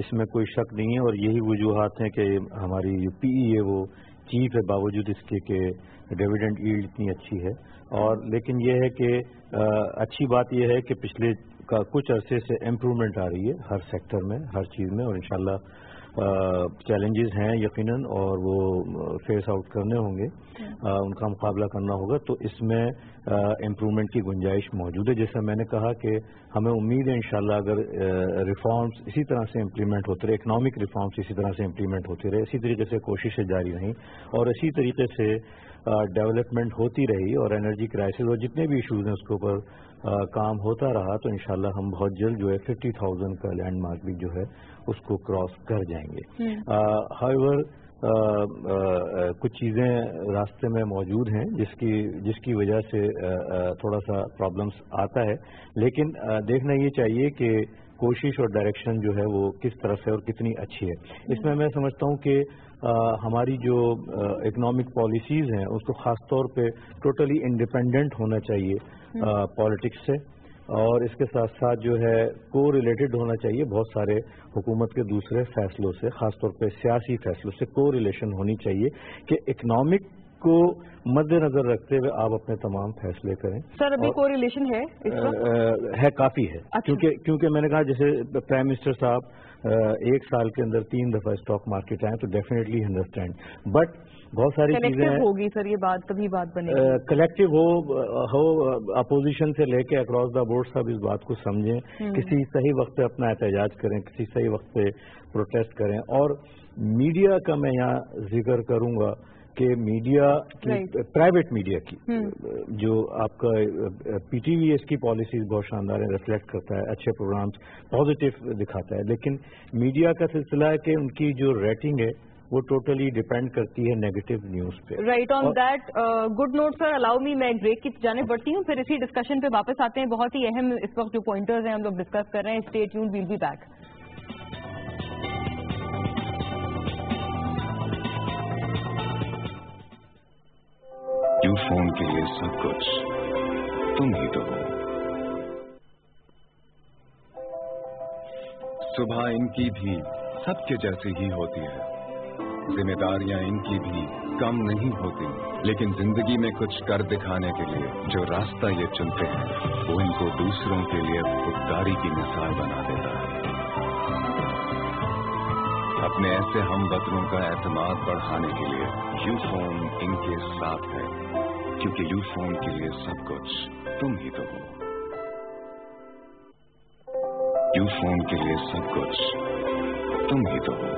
اس میں کوئی شک نہیں ہے, اور یہی وجوہات ہیں کہ ہماری جو پی ای ہے وہ چیپ ہے, باوجود اس کے کہ ڈیویڈنڈ ایلڈ اتنی اچھی ہے. اور لیکن یہ ہے کہ اچھی بات یہ ہے کہ پچھلے کا کچھ عرصے سے امپروومنٹ آ رہی ہے ہر سیکٹر میں, ہر چیز میں, اور انشاءاللہ چیلنجز ہیں یقیناً, اور وہ فیس آؤٹ کرنے ہوں گے, ان کا مقابلہ کرنا ہوگا. تو اس میں امپروومنٹ کی گنجائش موجود ہے. جیسا میں نے کہا کہ ہمیں امید ہے انشاءاللہ اگر ریفارمز اسی طرح سے امپلیمنٹ ہوتے رہے, اکنامک ریفارمز اسی طرح سے امپلیمنٹ ہوتے رہے, اسی طریقے سے کوششیں جاری رہیں اور اسی طریقے سے ڈیولپمنٹ ہوتی رہی, اور انرجی کرائسس اور جتنے بھی ایشوز ہیں اس کے اوپر کام ہوتا رہا, تو انشاءاللہ ہم بہت جلد جو ہے 50,000 کا لینڈ مارک بھی جو ہے اس کو کراس کر جائیں گے. ہاؤیور کچھ چیزیں راستے میں موجود ہیں جس کی وجہ سے تھوڑا سا پرابلمس آتا ہے, لیکن دیکھنا یہ چاہیے کہ کوشش اور ڈائریکشن جو ہے وہ کس طرف ہے اور کتنی اچھی ہے. اس میں سمجھتا ہوں کہ ہماری جو اکنامک پالیسیز ہیں اس کو خاص طور پہ ٹوٹلی انڈیپینڈنٹ ہونا چاہیے پالیٹکس سے, اور اس کے ساتھ ساتھ جو ہے کو ریلیٹڈ ہونا چاہیے بہت سارے حکومت کے دوسرے فیصلوں سے, خاص طور پہ سیاسی فیصلوں سے کو ریلیشن ہونی چاہیے کہ اکنامک کو مد نظر رکھتے ہوئے آپ اپنے تمام فیصلے کریں. سر ابھی کو ریلیشن ہے کافی ہے. کیونکہ میں نے کہا جیسے پرائم منسٹر صاحب ایک سال کے اندر 3 دفعہ اسٹاک مارکیٹ آئے تو ڈیفینیٹلی انڈرسٹینڈ, بٹ بہت ساری چیزیں ہوگی سر, یہ بات تبھی بات بنے گی. کلیکٹو ہو اپوزیشن سے لے کے اکراس دا بورڈ سب اس بات کو سمجھیں, کسی صحیح وقت پہ اپنا احتجاج کریں, کسی صحیح وقت پہ پروٹیسٹ کریں. اور میڈیا کا میں یہاں ذکر کروں گا کہ میڈیا پرائیویٹ میڈیا کی جو آپ کا پی ٹی وی اس کی پالیسیز بہت شاندار ہے, ریفلیکٹ کرتا ہے, اچھے پروگرامز پازیٹیو دکھاتا ہے, لیکن میڈیا کا سلسلہ ہے کہ ان کی جو ریٹنگ ہے وہ ٹوٹلی ڈیپینڈ کرتی ہے نیگیٹو نیوز پہ. Right, on that good note sir allow me, میں ایک بریک کی جانب بڑھتی ہوں, پھر اسی ڈسکشن پہ واپس آتے ہیں. بہت ہی اہم اس وقت جو پوائنٹرز ہیں ہم لوگ ڈسکس کر رہے ہیں. Stay tuned, we'll be back. Ufone کے لیے سب کچھ تم ہی تو ہو. صبح ان کی بھی سب کے جیسے ہی ہوتی ہے, ذمہ داریاں ان کی بھی کم نہیں ہوتی, لیکن زندگی میں کچھ کر دکھانے کے لیے جو راستہ یہ چنتے ہیں وہ ان کو دوسروں کے لیے خودداری کی مثال بنا دیتا ہے. اپنے ایسے ہم وطنوں کا اعتماد بڑھانے کے لیے یو فون ان کے ساتھ ہے, کیونکہ یو فون کے لیے سب کچھ تم ہی تو ہو. یو فون کے لیے سب کچھ تم ہی تو ہو.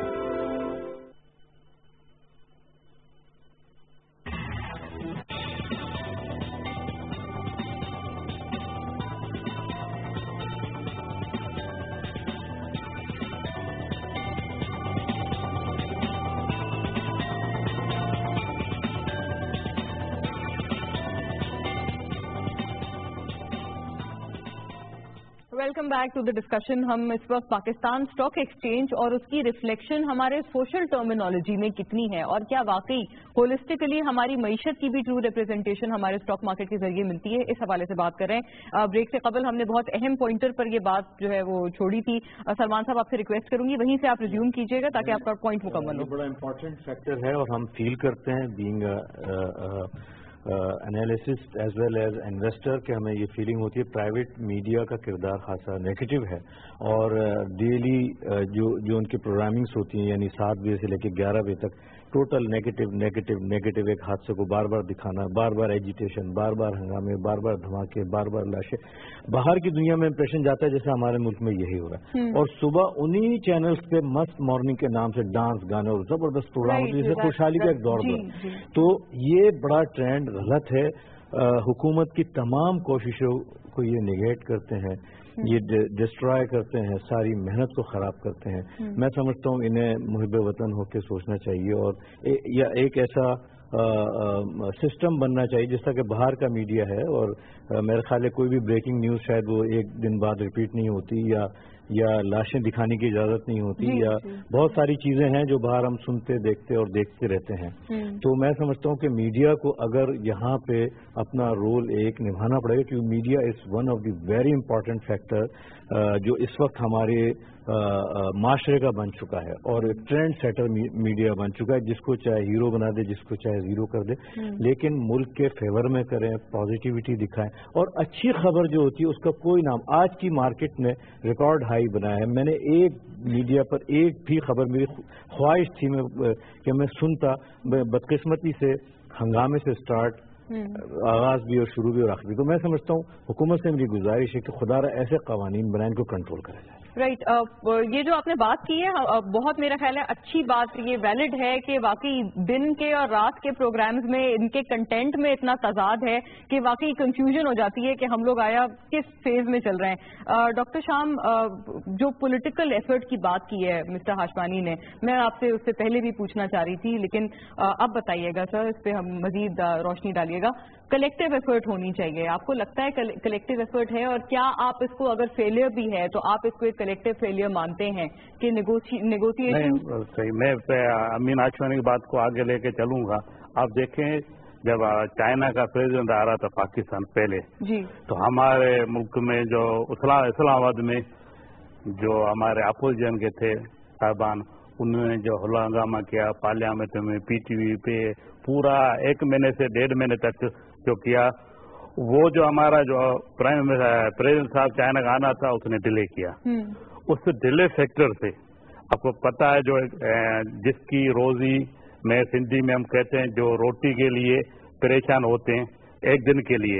Welcome back to the discussion. हम इस वक्त पाकिस्तान स्टॉक एक्सचेंज और उसकी रिफ्लेक्शन हमारे सोशल टर्मिनोलॉजी में कितनी है और क्या वाकई होलिस्टिकली हमारी मईशत की भी ट्रू रिप्रेजेंटेशन हमारे स्टॉक मार्केट के जरिए मिलती है, इस हवाले से बात कर रहे हैं। ब्रेक से कबल हमने बहुत अहम पॉइंटर पर ये बात जो है वो छोड़ी थी। सलमान साहब, आपसे रिक्वेस्ट करूंगी वहीं से आप रिज्यूम कीजिएगा ताकि आपका पॉइंट मुकम्मल हो। बड़ा इंपॉर्टेंट फैक्टर है और हम फील करते हैं being analyst as well as investor कि हमें ये फीलिंग होती है प्राइवेट मीडिया का किरदार खासा नेगेटिव है और डेली जो उनकी प्रोग्रामिंग्स होती हैं यानी 7 बजे से लेकर 11 बजे तक टोटल नेगेटिव नेगेटिव नेगेटिव एक हादसे को बार बार दिखाना, बार बार एजिटेशन, बार बार हंगामे, बार बार धमाके, बार बार लाशें। बाहर की दुनिया में इंप्रेशन जाता है जैसे हमारे मुल्क में यही हो रहा है और सुबह उन्हीं चैनल्स पे मस्त मॉर्निंग के नाम से डांस गाने और जबरदस्त प्रोग्राम होते हैं जिससे खुशहाली का एक दौर बना। तो ये बड़ा ट्रेंड गलत है। हुकूमत की तमाम कोशिशों को ये निगेट करते हैं, ये डिस्ट्रॉय करते हैं, सारी मेहनत को खराब करते हैं। मैं समझता हूँ इन्हें मुहिब वतन होकर सोचना चाहिए और या एक ऐसा सिस्टम बनना चाहिए जिस तरह के बाहर का मीडिया है और मेरे ख्याल है कोई भी ब्रेकिंग न्यूज़ शायद वो एक दिन बाद रिपीट नहीं होती या लाशें दिखाने की इजाजत नहीं होती या बहुत सारी चीजें हैं जो बाहर हम सुनते देखते और देखते रहते हैं। तो मैं समझता हूँ कि मीडिया को अगर यहाँ पे अपना रोल एक निभाना पड़ेगा क्योंकि media is one of the very important factor जो इस वक्त हमारे माशरे का बन चुका है और ट्रेंड सेटर मीडिया बन चुका है, जिसको चाहे हीरो बना दे, जिसको चाहे जीरो कर दे, लेकिन मुल्क के फेवर में करें, पॉजिटिविटी दिखाएं और अच्छी खबर जो होती है उसका कोई नाम। आज की मार्केट में रिकॉर्ड हाई बनाया है। मैंने एक मीडिया पर एक भी खबर, मेरी ख्वाहिश थी कि मैं सुनता, बदकिस्मती से हंगामे से स्टार्ट आगाज भी और शुरू भी और आखिर भी। तो मैं समझता हूँ हुकूमत से मेरी गुजारिश है कि खुदारा ऐसे कवानीन बनाए इनको कंट्रोल करा जाए। राइट ये जो आपने बात की है बहुत मेरा ख्याल है अच्छी बात ये वैलिड है कि वाकई दिन के और रात के प्रोग्राम्स में इनके कंटेंट में इतना तजाद है कि वाकई कंफ्यूजन हो जाती है कि हम लोग आया किस फेज में चल रहे हैं। डॉक्टर शाम, जो पॉलिटिकल एफर्ट की बात की है मिस्टर हाशमानी ने, मैं आपसे उससे पहले भी पूछना चाह रही थी लेकिन अब बताइएगा सर, इस पर हम मजीद रोशनी डालिएगा। कलेक्टिव एफर्ट होनी चाहिए, आपको लगता है कलेक्टिव एफर्ट है और क्या आप इसको अगर फेलियर भी है तो आप इसको एक कलेक्टिव फेलियर मानते हैं कि नेगोशिएशन? सही, मैं अमीन हाशमानी की बात को आगे लेके चलूंगा। आप देखें जब चाइना का प्रेसिडेंट आ रहा था पाकिस्तान पहले जी, तो हमारे मुल्क में जो इस्लामाबाद में जो हमारे अपोजिशन के थे साहबान, उन्होंने जो हल्ला हंगामा किया पार्लियामेंट में, पीटीवी पे पूरा 1 महीने से 1.5 महीने तक जो किया, वो जो हमारा जो प्रेसिडेंट साहब चाइना का आना था उसने डिले किया। उस डिले फैक्टर से आपको पता है जो जिसकी रोजी में सिंधी में हम कहते हैं जो रोटी के लिए परेशान होते हैं एक दिन के लिए,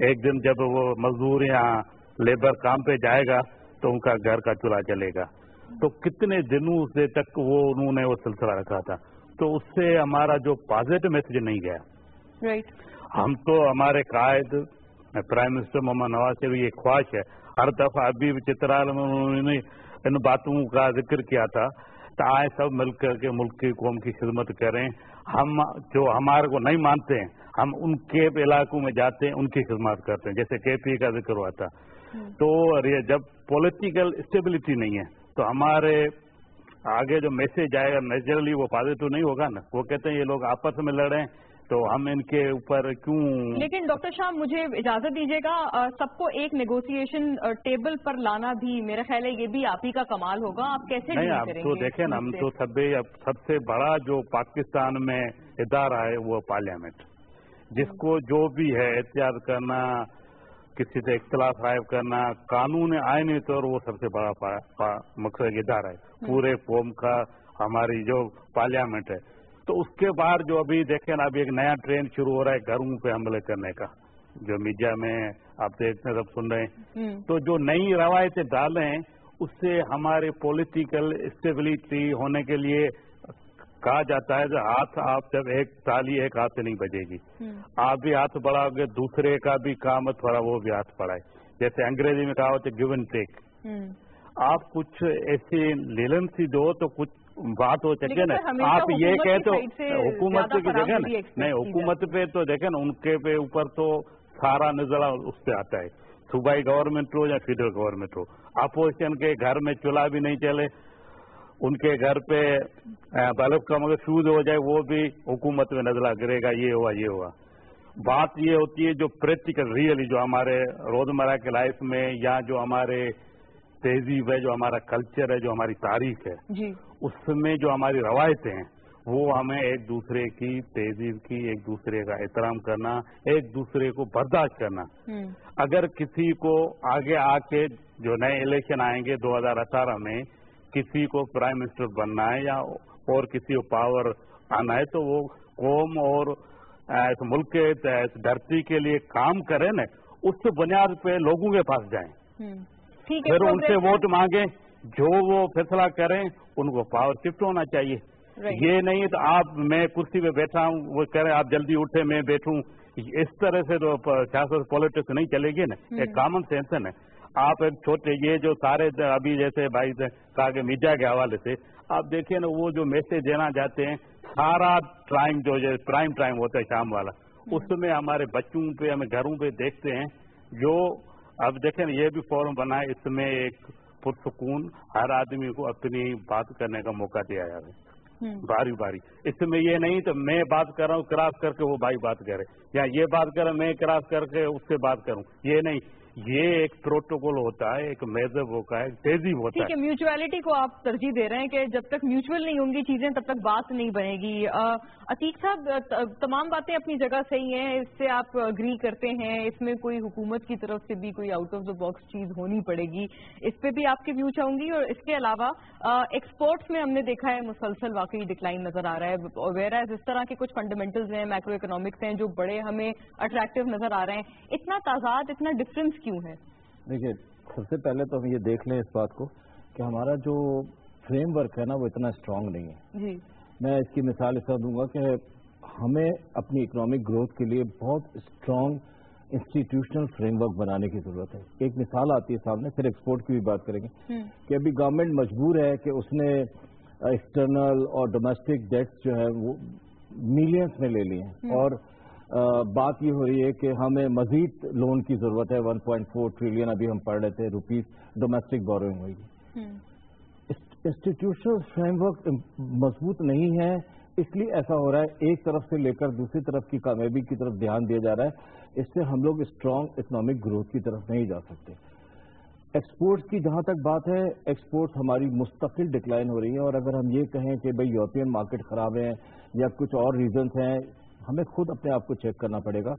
एक दिन जब वो मजदूर या लेबर काम पे जाएगा तो उनका घर का चूल्हा चलेगा। तो कितने दिनों से तक उन्होंने वो सिलसिला रखा था, तो उससे हमारा जो पॉजिटिव मैसेज नहीं गया। राइट, हम तो हमारे कायद प्राइम मिनिस्टर मोहम्मद नवाज से भी ये ख्वाहिश है, हर दफा अभी चित्राल में उन्होंने इन बातों का जिक्र किया था, तो आए सब मिलकर के मुल्क की कौम की खिदमत करें। हम जो हमारे को नहीं मानते हैं हम उनके इलाकों में जाते हैं, उनकी खिदमत करते हैं, जैसे केपी का जिक्र हुआ था। तो जब पॉलिटिकल स्टेबिलिटी नहीं है तो हमारे आगे जो मैसेज आएगा नेचुरली वो पॉजिटिव नहीं होगा ना। वो कहते हैं ये लोग आपस में लड़ें तो हम इनके ऊपर क्यों। लेकिन डॉक्टर शाह मुझे इजाजत दीजिएगा, सबको एक नेगोशिएशन टेबल पर लाना भी मेरा ख्याल है ये भी आप ही का कमाल होगा। आप कैसे नहीं, आप तो देखें ना, हम तो सबसे बड़ा जो पाकिस्तान में इदारा है वो पार्लियामेंट, जिसको जो भी है एहतियात करना, किसी से इख्तिलाफ गायब करना, कानून आईनी तौर वो सबसे बड़ा मकसद इदारा है पूरे कौम का, हमारी जो पार्लियामेंट है। तो उसके बाद जो अभी देखें ना, अभी एक नया ट्रेंड शुरू हो रहा है घरों पे हमले करने का, जो मीडिया में आप देखते सब सुन रहे हैं। तो जो नई रवायतें डाले हैं उससे हमारे पॉलिटिकल स्टेबिलिटी होने के लिए कहा जाता है कि हाथ आप जब एक ताली एक हाथ से नहीं बजेगी, आप भी हाथ बढ़ाओगे दूसरे का भी काम थोड़ा वो भी हाथ बढ़ाए, जैसे अंग्रेजी में कहा होता है गिव एंड टेक। आप कुछ ऐसी लीलेंसी दो तो कुछ बात हो सके ना। आप ये कहते हो हुकूमत की जगह नहीं, हुकूमत पे तो देखे ना, उनके पे ऊपर तो सारा नजरा उस पे आता है, सूबाई गवर्नमेंट हो या फेडरल गवर्नमेंट हो, अपोजिशन के घर में चूल्हा भी नहीं चले, उनके घर पे बल्ब का मगर फ्यूज हो जाए वो भी हुकूमत में नजला गिरेगा, ये हुआ ये हुआ। बात ये होती है जो प्रैक्टिकल रियली जो हमारे रोजमर्रा के लाइफ में या जो हमारे तहजीब है, जो हमारा कल्चर है, जो हमारी तारीख है जी, उसमें जो हमारी रवायतें हैं वो हमें एक दूसरे की तहजीब की, एक दूसरे का एहतराम करना, एक दूसरे को बर्दाश्त करना। अगर किसी को आगे आके जो नए इलेक्शन आएंगे 2018 में किसी को प्राइम मिनिस्टर बनना है या और किसी को पावर आना है तो वो कौम और इस मुल्क के धरती के लिए काम करें न, उस बुनियाद पे लोगों के पास जाएं, फिर उनसे वोट मांगे, जो वो फैसला करें उनको पावर शिफ्ट होना चाहिए। ये नहीं तो आप मैं कुर्सी पे बैठा हूँ वो कह रहे आप जल्दी उठे मैं बैठूं, इस तरह से तो सियासत पॉलिटिक्स नहीं चलेगी ना। एक कॉमन सेंस है ना। आप एक छोटे ये जो सारे अभी जैसे भाई कहा कि मीडिया के हवाले से आप देखिए ना, वो जो मैसेज देना चाहते हैं सारा टाइम जो प्राइम टाइम होता है शाम वाला, उसमें हमारे बच्चों पे हमें घरों पे देखते हैं। जो अब देखें ये भी फोरम बना है, इसमें एक पुरसुकून हर आदमी को अपनी बात करने का मौका दिया जा रहा है बारी बारी। इसमें ये नहीं तो मैं बात कर रहा हूँ क्रॉस करके वो भाई बात करे, या ये बात करे मैं क्रॉस करके उससे बात करूँ, ये नहीं। ये एक प्रोटोकॉल होता है, एक मेजर होता है, तेजी होता है। ठीक है, म्यूचुअलिटी को आप तरजीह दे रहे हैं कि जब तक म्यूचुअल नहीं होंगी चीजें तब तक बात नहीं बनेगी। अतीक साहब, तमाम बातें अपनी जगह सही हैं, इससे आप अग्री करते हैं, इसमें कोई हुकूमत की तरफ से भी कोई आउट ऑफ द बॉक्स चीज होनी पड़ेगी, इस पे भी आपके व्यू चाहूंगी। और इसके अलावा एक्सपोर्ट्स में हमने देखा है मुसलसल वाकई डिक्लाइन नजर आ रहा है, और वेराज इस तरह के कुछ फंडामेंटल्स हैं, मैक्रो इकोनॉमिक्स हैं जो बड़े हमें अट्रैक्टिव नजर आ रहे हैं। इतना ताजाद, इतना डिफरेंस क्यों है? देखिए, सबसे पहले तो हम ये देख लें इस बात को कि हमारा जो फ्रेमवर्क है ना वो इतना स्ट्रांग नहीं है जी। मैं इसकी मिसाल इस तरह दूंगा कि हमें अपनी इकोनॉमिक ग्रोथ के लिए बहुत स्ट्रांग इंस्टीट्यूशनल फ्रेमवर्क बनाने की जरूरत है। एक मिसाल आती है सामने, फिर एक्सपोर्ट की भी बात करेंगे कि अभी गवर्नमेंट मजबूर है कि उसने एक्सटर्नल और डोमेस्टिक डेट्स जो है वो मिलियंस में ले लिए हैं, और बात ये हो रही है कि हमें मजीद लोन की जरूरत है। 1.4 ट्रिलियन अभी हम पढ़ रहे थे रुपीस डोमेस्टिक बोरोइंग होगी। इंस्टीट्यूशनल फ्रेमवर्क मजबूत नहीं है, इसलिए ऐसा हो रहा है। एक तरफ से लेकर दूसरी तरफ की कामयाबी की तरफ ध्यान दिया जा रहा है, इससे हम लोग स्ट्रांग इकोनॉमिक ग्रोथ की तरफ नहीं जा सकते। एक्सपोर्ट्स की जहां तक बात है, एक्सपोर्ट्स हमारी मुस्तकिल डिक्लाइन हो रही है, और अगर हम ये कहें कि भाई यूरोपियन मार्केट खराब है या कुछ और रीजंस हैं, हमें खुद अपने आप को चेक करना पड़ेगा,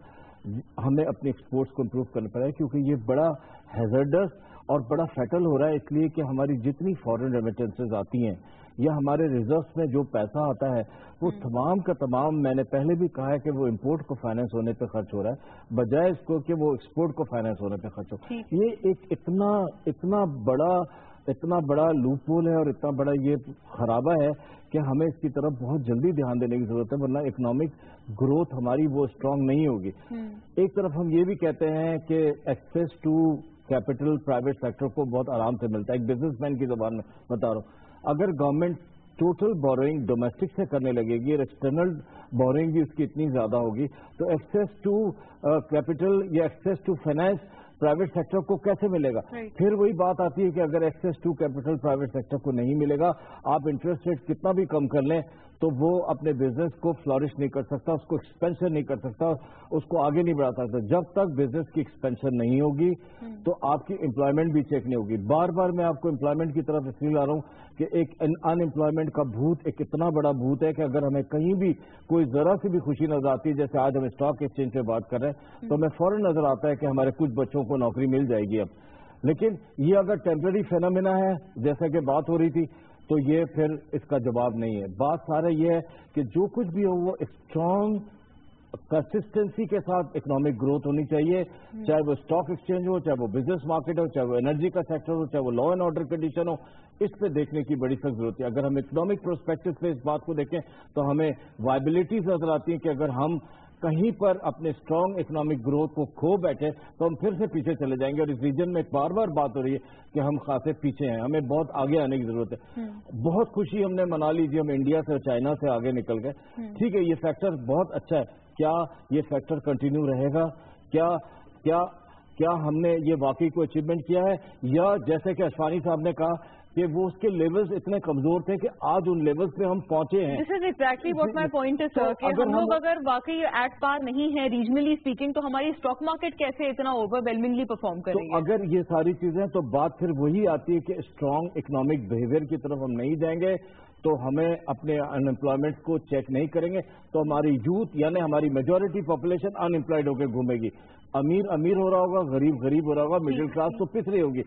हमें अपने एक्सपोर्ट्स को इम्प्रूव करना पड़ेगा, क्योंकि ये बड़ा हैजर्डस और बड़ा फैटल हो रहा है। इसलिए कि हमारी जितनी फॉरेन रेमिटेंसेज आती हैं या हमारे रिजर्व्स में जो पैसा आता है वो तमाम का तमाम, मैंने पहले भी कहा है कि वो इंपोर्ट को फाइनेंस होने पे खर्च हो रहा है बजाय इसको कि वो एक्सपोर्ट को फाइनेंस होने पे खर्च हो। ये एक इतना बड़ा लूप होल है और इतना बड़ा ये खराबा है कि हमें इसकी तरफ बहुत जल्दी ध्यान देने की जरूरत है, वरना इकोनॉमिक ग्रोथ हमारी वो स्ट्रांग नहीं होगी। एक तरफ हम ये भी कहते हैं कि access to capital private sector को बहुत आराम से मिलता है। एक बिजनेसमैन की जुबान में बता रहा हूँ, अगर गवर्नमेंट टोटल बोरोइंग डोमेस्टिक से करने लगेगी और एक्सटर्नल बोरोइंग भी उसकी इतनी ज्यादा होगी, तो एक्सेस टू कैपिटल या access to finance private sector को कैसे मिलेगा? फिर वही बात आती है कि अगर access to capital private sector को नहीं मिलेगा, आप इंटरेस्ट रेट कितना भी कम कर लें तो वो अपने बिजनेस को फ्लॉरिश नहीं कर सकता, उसको एक्सपेंशन नहीं कर सकता, उसको आगे नहीं बढ़ा सकता। जब तक बिजनेस की एक्सपेंशन नहीं होगी तो आपकी एम्प्लॉयमेंट भी चेक नहीं होगी। बार बार मैं आपको एम्प्लॉयमेंट की तरफ इसलिए ला रहा हूं कि एक अनएम्प्लॉयमेंट का भूत एक इतना बड़ा भूत है कि अगर हमें कहीं भी कोई जरा सी भी खुशी नजर आती है, जैसे आज हम स्टॉक एक्सचेंज पे बात कर रहे हैं, तो हमें फौरन नजर आता है कि हमारे कुछ बच्चों को नौकरी मिल जाएगी अब। लेकिन ये अगर टेम्पररी फेनोमेना है जैसा कि बात हो रही थी, तो ये फिर इसका जवाब नहीं है। बात सारा ये है कि जो कुछ भी हो वो स्ट्रांग कंसिस्टेंसी के साथ इकोनॉमिक ग्रोथ होनी चाहिए, चाहे वो स्टॉक एक्सचेंज हो, चाहे वो बिजनेस मार्केट हो, चाहे वो एनर्जी का सेक्टर हो, चाहे वो लॉ एंड ऑर्डर कंडीशन हो। इस पे देखने की बड़ी सख्त जरूरत है। अगर हम इकोनॉमिक प्रोस्पेक्टिव से इस बात को देखें तो हमें वायबिलिटीज नजर आती है कि अगर हम कहीं पर अपने स्ट्रांग इकोनॉमिक ग्रोथ को खो बैठे तो हम फिर से पीछे चले जाएंगे। और इस रीजन में बार बार बात हो रही है कि हम खासे पीछे हैं, हमें बहुत आगे आने की जरूरत है। बहुत खुशी हमने मना लीजिए, हम इंडिया से चाइना से आगे निकल गए, ठीक है, ये फैक्टर बहुत अच्छा है। क्या ये फैक्टर कंटिन्यू रहेगा? क्या کیا ہم نے یہ واقعی کو اچیومنٹ کیا ہے یا جیسے کہ اشفانی صاحب نے کہا کہ وہ اس کے لیولز اتنے کمزور تھے کہ آج ان لیولز پہ ہم پہنچے ہیں. This is exactly what my point ہے سر کہ ہم لوگ اگر واقعی ایٹ پار نہیں ہیں ریجنلی اسپیکنگ تو ہماری اسٹاک مارکیٹ کیسے اتنا اوور ویلمنگلی پرفارم کرے گی؟ اگر یہ ساری چیزیں تو بات پھر وہی آتی ہے کہ اسٹرانگ اکنامک بہیویئر کی طرف ہم نہیں جائیں گے تو ہمیں اپنے ان امپلائمنٹ کو چیک نہیں کریں گے تو ہماری یوتھ یعنی ہماری میجورٹی پاپولیشن ان امپلائڈ ہو کے گھومے گی. امیر ہو رہا ہوگا, غریب ہو رہا ہوگا, مڈل کلاس تو پس رہی ہوگی.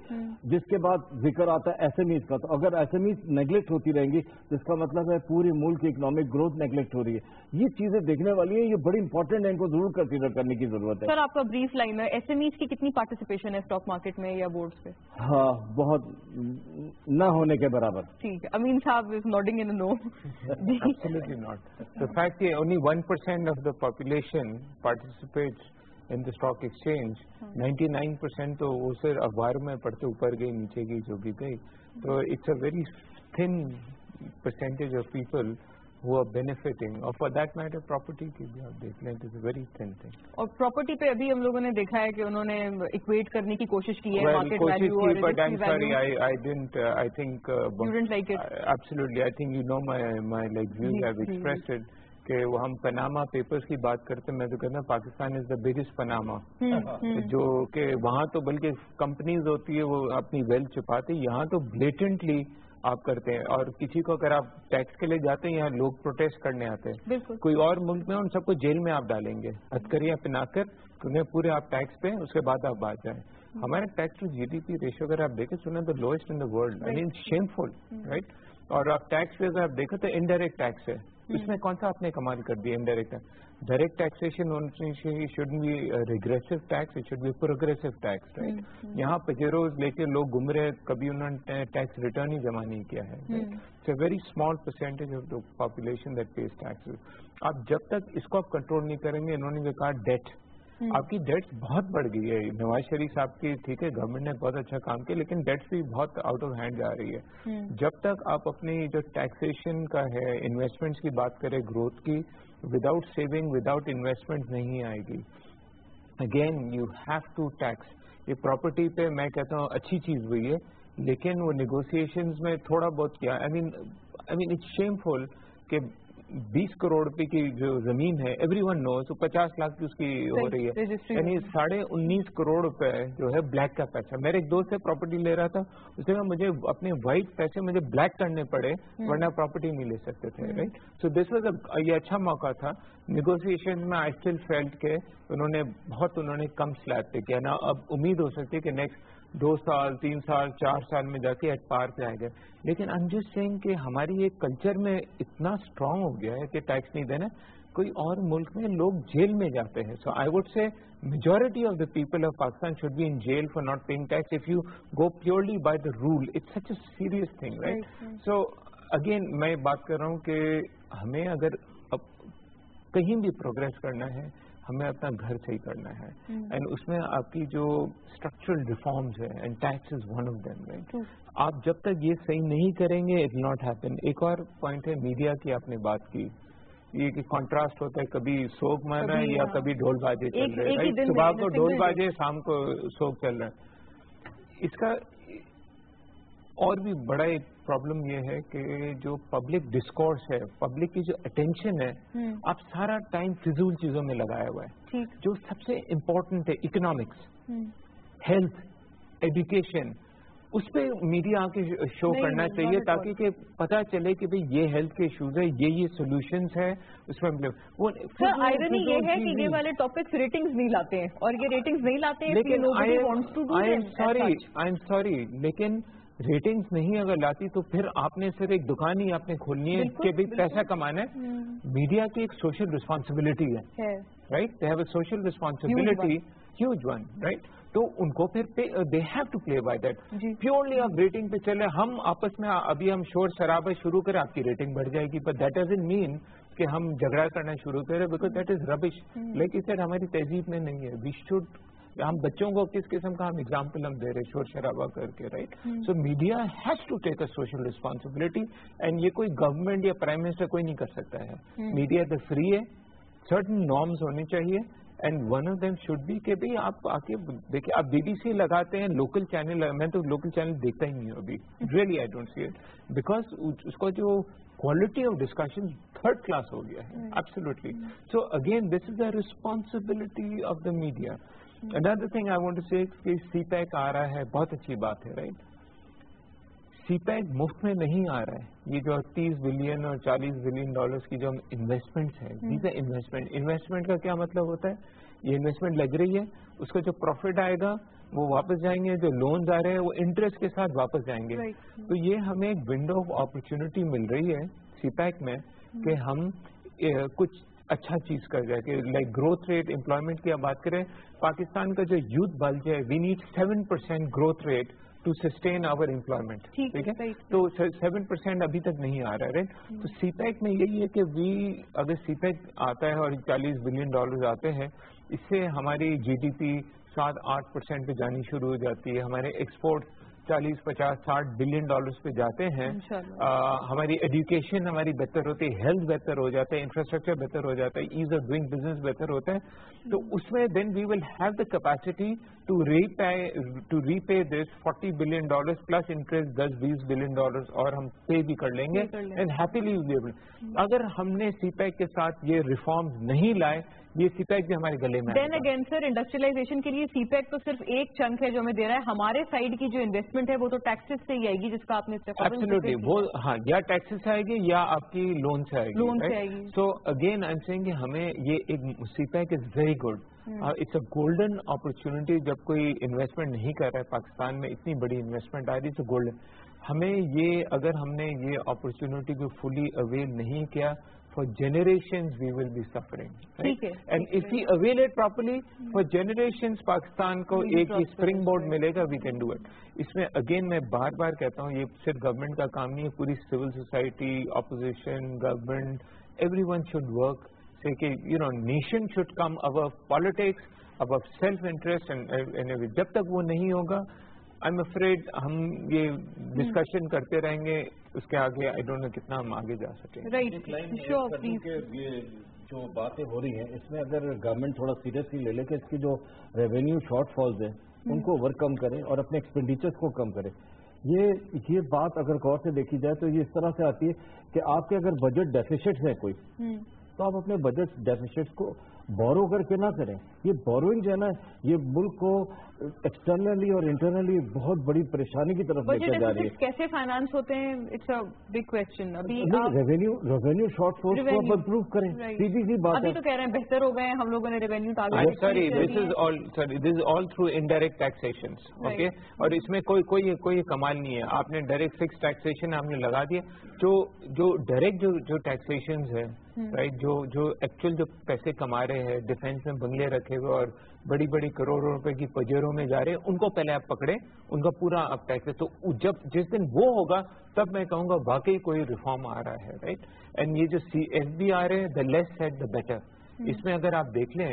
جس کے بعد ذکر آتا ہے ایس ایم ایز کا, تو اگر ایس ایم ایز نیگلیکٹ ہوتی رہیں گی تو اس کا مطلب ہے پوری ملک کی اکنامک گروتھ نیگلیکٹ ہو رہی ہے. یہ چیزیں دیکھنے والی ہیں, یہ بڑی امپورٹنٹ ہے, ان کو ضرور کنسیڈر کرنے کی ضرورت ہے. سر آپ کا بریف لائن ہے ایس ایم ایز کی کتنی پارٹیسپیشن ہے اسٹاک مارکیٹ میں یا بورڈز پہ؟ ہاں بہت نہ ہونے کے برابر. ٹھیک ہے, امین صاحب is nodding in no. Absolutely not. The fact that only 1% of the population participates in the stock exchange, 99% تو وہ صرف اخبار میں پڑھتے اوپر گئی نیچے گئی جو بھی گئی. تو it's a very thin percentage of people who are benefiting. اور for that matter property کی بھی آپ دیکھ لیں تو it's a very thin thing. اور پراپرٹی پہ ابھی ہم لوگوں نے دیکھا ہے کہ انہوں نے ایکویٹ کرنے کی کوشش کی ہے مارکیٹ ویلیو اور but I'm sorry I didn't I think you didn't like it. Absolutely. I think you know my like views I've expressed it کہ وہ ہم پناما پیپرز کی بات کرتے ہیں. میں تو کہتا ہوں پاکستان از دا بگیسٹ پناما, جو کہ وہاں تو بلکہ کمپنیز ہوتی ہے وہ اپنی ویلتھ چھپاتے ہیں, یہاں تو بلیٹنٹلی آپ کرتے ہیں. اور کسی کو اگر آپ ٹیکس کے لیے جاتے ہیں یہاں لوگ پروٹیسٹ کرنے آتے ہیں. کوئی اور ملک میں ان سب کو جیل میں آپ ڈالیں گے ہتھکڑیاں پہنا کر, انہیں پورے آپ ٹیکس پہ اس کے بعد آپ بات جائیں. ہمارا tax to G D P ratio اگر آپ دیکھیں سنیں تو lowest in the world. I mean shameful right. اور آپ ٹیکس پہ اگر آپ دیکھیں تو انڈائریکٹ ٹیکس ہے, اس میں کون سا آپ نے کمال کر دیا indirect tax. Direct taxation should be regressive tax, it should be progressive tax right. یہاں پجیروز لے کے لوگ گم رہے, کبھی انہوں نے ٹیکس ریٹرن ہی جمع نہیں کیا ہے. It's a very small percentage of the population that pays taxes. آپ جب تک اس کو آپ کنٹرول نہیں کریں گے, انہوں نے کہا ڈیٹ, آپ کی ڈیٹس بہت بڑھ گئی ہے. نواز شریف صاحب کی ٹھیک ہے گورنمنٹ نے بہت اچھا کام کیا, لیکن ڈیٹس بھی بہت آؤٹ آف ہینڈ جا رہی ہے. جب تک آپ اپنی جو ٹیکسیشن کا ہے انویسٹمنٹس کی بات کریں گروتھ کی, وداؤٹ سیونگ وداؤٹ انویسٹمنٹ نہیں آئے گی. Again you have to tax. یہ پراپرٹی پہ میں کہتا ہوں اچھی چیز ہوئی ہے, لیکن وہ نیگوسیشنز میں تھوڑا بہت کیا. آئی مین اٹس شیمفل کہ 20 کروڑ روپے کی جو زمین ہے ایوری ون نوز, تو 50 لاکھ کی اس کی ہو رہی ہے. یعنی 19.5 کروڑ روپے جو ہے بلیک کا پیسہ. میرے ایک دوست سے پراپرٹی لے رہا تھا, اس میں مجھے اپنے وائٹ پیسے مجھے بلیک کرنے پڑے ورنہ پراپرٹی نہیں لے سکتے تھے رائٹ. سو دس واز یہ اچھا موقع تھا. نیگوسیشن میں آئی اسٹل فیلٹ کہ انہوں نے کم سلیب پہ کیا نا. اب امید ہو سکتی ہے کہ نیکسٹ 2 سال 3 سال 4 سال میں جا کے ایٹ پار پہ آئے گا. لیکن I'm just saying کہ ہماری ایک کلچر میں اتنا اسٹرانگ ہو گیا ہے کہ ٹیکس نہیں دینا. کوئی اور ملک میں لوگ جیل میں جاتے ہیں. So I would say majority of the people of Pakistan should be in jail for not paying tax. If you go purely by the rule it's such a serious thing right. So again میں بات کر رہا ہوں کہ ہمیں اگر اب کہیں بھی پروگرس کرنا ہے ہمیں اپنا گھر صحیح کرنا ہے. اینڈ اس میں آپ کی جو اسٹرکچرل ریفارمز ہے and tax is one of them right. آپ جب تک یہ صحیح نہیں کریں گے اٹ ول ناٹ ہیپن. ایک اور پوائنٹ ہے میڈیا کی, آپ نے بات کی, یہ کہ کانٹراسٹ ہوتا ہے, کبھی سوگ مار رہا ہے یا کبھی ڈھول بازے چل رہے ہیں. صبح کو ڈھول بازے, شام کو سوگ چل رہا ہے. اس کا اور بھی بڑا ایک پرابلم یہ ہے کہ جو پبلک ڈسکورس ہے, پبلک کی جو اٹینشن ہے, آپ سارا ٹائم فضول چیزوں میں لگایا ہوا ہے. جو سب سے امپورٹنٹ ہے اکنامکس, ہیلتھ, ایجوکیشن, اس پہ میڈیا آ کے شو کرنا چاہیے تاکہ کہ پتا چلے کہ بھئی یہ ہیلتھ کے ایشوز ہے, یہ سولوشنز ہے. اس میں سر آئرنی یہ ہے کہ یہ والے ٹاپکس ریٹنگز نہیں لاتے ہیں, اور یہ ریٹنگز نہیں لاتے ہیں لیکن آئی ایم سوری لیکن ریٹنگز نہیں اگر لاتی تو پھر آپ نے صرف ایک دکان ہی آپ نے کھولنی ہے کہ بھی پیسہ کمانا ہے. میڈیا کی ایک سوشل ریسپانسبلٹی ہے right. They have a social responsibility, huge one right. تو ان کو پھر they have to play by that. Purely آپ ریٹنگ پہ چلے, ہم آپس میں ابھی ہم شور شرابہ شروع کریں آپ کی ریٹنگ بڑھ جائے گی, بٹ دیٹ ڈزنٹ مین کہ ہم جھگڑا کرنا شروع کریں, بیکاز دیٹ از ربش. لیکن سر ہماری تہذیب میں نہیں ہے. وی شوڈ, ہم بچوں کو کس قسم کا ہم اگزامپل ہم دے رہے شور شرابہ کر کے right. So media has to take a social responsibility, and یہ کوئی گورنمنٹ یا پرائم منسٹر کوئی نہیں کر سکتا ہے. میڈیا تو فری ہے, سرٹن نارمز ہونی چاہیے, and one of them should be کہ بھائی آپ آ کے دیکھیں, آپ BBC لگاتے ہیں, لوکل چینل, میں تو لوکل چینل دیکھتا ہی نہیں ہوں ابھی, really I don't see it, because اس کا جو quality of discussion third class ہو گیا ہے, absolutely. So again this is the responsibility of the media. another thing I want to say کہ سی پیک آ رہا ہے, بہت اچھی بات ہے, رائٹ. سی پیک مفت میں نہیں آ رہا ہے. یہ جو 30 بلین اور 40 بلین ڈالرز کی جو انویسٹمنٹس ہیں, دیز آر انویسٹمنٹ کا کیا مطلب ہوتا ہے, یہ انویسٹمنٹ لگ رہی ہے, اس کا جو پروفٹ آئے گا وہ واپس جائیں گے, جو لونز آ رہے ہیں وہ انٹرسٹ کے ساتھ واپس جائیں گے. تو یہ ہمیں ایک ونڈو آف اپرچونٹی مل رہی ہے سی پیک میں کہ ہم کچھ اچھا چیز کر جائے, کہ لائک گروتھ ریٹ, امپلائمنٹ کی آپ بات کریں, پاکستان کا جو یوتھ بلج ہے, we need 7% growth rate to sustain our employment. ٹھیک ہے, تو 7% ابھی تک نہیں آ رہا ہے, رائٹ. تو سی پیک میں یہی ہے کہ اگر سی پیک آتا ہے اور 40 بلین ڈالرز آتے ہیں, اس سے ہماری GDP 7-8% پہ جانی شروع ہو جاتی ہے, ہمارے ایکسپورٹ 40-50-60 بلین ڈالرز پہ جاتے ہیں, ہماری ایجوکیشن ہماری بہتر ہوتی ہے, ہیلتھ بہتر ہو جاتا ہے, انفراسٹرکچر بہتر ہو جاتا ہے, ایز آف ڈوئنگ بزنس بہتر ہوتا ہے. تو اس میں then we will have the capacity to repay this 40 billion dollars plus interest 10-20 billion dollars, اور ہم پے بھی کر لیں گے and happily will be able. اگر ہم نے سی پیک کے ساتھ یہ ریفارمز نہیں لائے, یہ سی پیک بھی ہمارے گلے میں. دین اگین سر, انڈسٹریلائزیشن کے لیے سی پیک تو صرف ایک چنک ہے جو ہمیں دے رہا ہے, ہمارے سائڈ کی جو انویسٹمنٹ ہے وہ تو ٹیکسز سے ہی آئے گی, جس کا آپ نے ایبسولوٹلی, وہ ہاں, یا ٹیکسز سے آئے گی یا آپ کی لون سے آئے گی. So again I am saying کہ ہمیں یہ ایک CPEC is very good, it's a golden opportunity. جب کوئی انویسٹمنٹ نہیں کر رہا ہے پاکستان میں, اتنی بڑی انویسٹمنٹ آ رہی ہے, تو گولڈن. ہمیں یہ, اگر ہم نے یہ اپرچونٹی کو فلی اویل نہیں کیا, for generations we will be suffering, right? And if we avail it properly, for generations Pakistan کو ایک اسپرنگ بورڈ ملے گا, we can do it. اس میں اگین میں بار بار کہتا ہوں, یہ صرف گورنمنٹ کا کام نہیں ہے, پوری civil society, opposition, government, every one should work. سے کہ nation should come above politics, above self interest, and جب تک وہ نہیں ہوگا, I'm afraid ہم یہ ڈسکشن کرتے رہیں گے, اس کے آگے آئی ڈونٹ نو کتنا ہم آگے جا سکیں. یہ جو باتیں ہو رہی ہیں, اس میں اگر گورنمنٹ تھوڑا سیریسلی لے لے کہ اس کی جو ریونیو شارٹ فالز ہیں ان کو اوور کم کرے اور اپنے ایکسپینڈیچرز کو کم کرے. یہ بات اگر غور سے دیکھی جائے تو یہ اس طرح سے آتی ہے کہ آپ کے اگر بجٹ ڈیفیسٹس ہیں کوئی, تو آپ اپنے بجٹ ڈیفیسٹس کو بورو کر کے نہ کریں. یہ بوروئنگ جو ہے نا, یہ ملک کو ایکسٹرنلی اور انٹرنلی بہت بڑی پریشانی کی طرف لے کر جا رہی ہے. کیسے فائنانس ہوتے ہیں, اٹس اے بگ کوسچن. ابھی ریونیو شارٹ فالز کو آپ امپروو کریں, سیدھی سی بات ہے. ابھی تو کہہ رہے ہیں بہتر ہو گئے ہیں ہم لوگوں نے revenue target. Sorry, this is all through indirect taxation, okay. اور اس میں کوئی کمال نہیں ہے. آپ نے ڈائریکٹ فکس ٹیکسیشن ہم نے لگا دیا, جو ڈائریکٹ جو ٹیکسیشن ہے, رائٹ, جو ایکچوئل جو پیسے کما رہے ہیں, ڈیفینس میں بنگلے رکھے ہوئے اور بڑی بڑی کروڑوں روپے کی پجیروں میں جا رہے ہیں, ان کو پہلے آپ پکڑیں, ان کا پورا آپ ٹیکس. تو جس دن وہ ہوگا تب میں کہوں گا واقعی کوئی ریفارم آ رہا ہے, رائٹ. اینڈ یہ جو CSB آ رہے ہیں, دا لیس سیٹ دا بیٹر. اس میں اگر آپ دیکھ لیں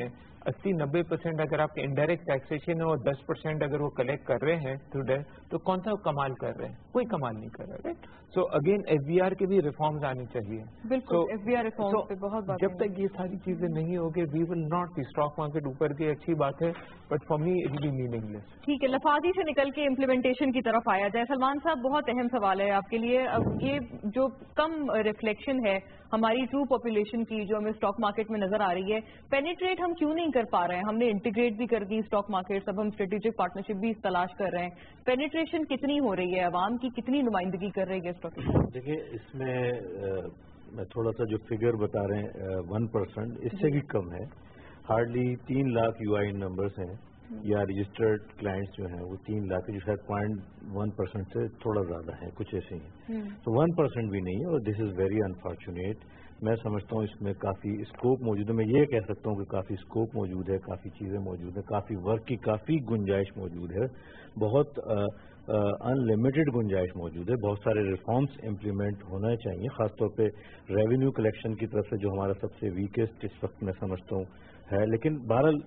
80-90% اگر آپ کے انڈائریکٹ ٹیکسیشن ہے اور 10% اگر وہ کلیکٹ کر رہے ہیں تھرو ڈیٹ, تو کون سا کمال کر رہے ہیں؟ کوئی کمال نہیں کر رہے, رائٹ. سو اگین FBR کے بھی ریفارمز آنی چاہیے. بالکل, FBR ریفارمز پہ بہت بات. جب تک یہ ساری چیزیں نہیں ہوگی, we will not the stock market اوپر کی اچھی بات ہے, but for me it will be meaningless. ٹھیک ہے, لفاظی سے نکل کے امپلیمنٹیشن کی طرف آیا جائے. سلمان صاحب, بہت اہم سوال ہے آپ کے لیے. اب یہ جو کم ریفلیکشن ہے ہماری ٹرو پاپولیشن کی جو ہمیں اسٹاک مارکیٹ میں نظر آ رہی ہے, پینیٹریٹ ہم کیوں نہیں کر پا رہے ہیں؟ ہم نے انٹیگریٹ بھی کر دی اسٹاک مارکیٹ, اب ہم اسٹریٹجک پارٹنرشپ بھی تلاش کر رہے ہیں. پینیٹریشن کتنی ہو رہی ہے, عوام کی کتنی نمائندگی کر رہی ہے اسٹاک مارکیٹ؟ دیکھیے, اس میں تھوڑا سا جو فگر بتا رہے ہیں 1%, اس سے بھی کم ہے. ہارڈلی 3 لاکھ UI نمبرز ہیں یا رجسٹرڈ کلائنٹس جو ہیں وہ 3 لاکھ, جو شاید 0.1% سے تھوڑا زیادہ ہیں, کچھ ایسے ہیں. تو 1% بھی نہیں ہے, اور دس از ویری انفارچونیٹ. میں سمجھتا ہوں اس میں کافی اسکوپ موجود ہے. میں یہ کہہ سکتا ہوں کہ کافی اسکوپ موجود ہے, کافی چیزیں موجود ہیں, کافی ورک کی کافی گنجائش موجود ہے, بہت ان لمیٹڈ گنجائش موجود ہے. بہت سارے ریفارمس امپلیمنٹ ہونا چاہیے, خاص طور پہ ریونیو کلیکشن کی طرف سے, جو ہمارا سب سے ویکسٹ اس وقت میں سمجھتا ہوں ہے. لیکن بہرحال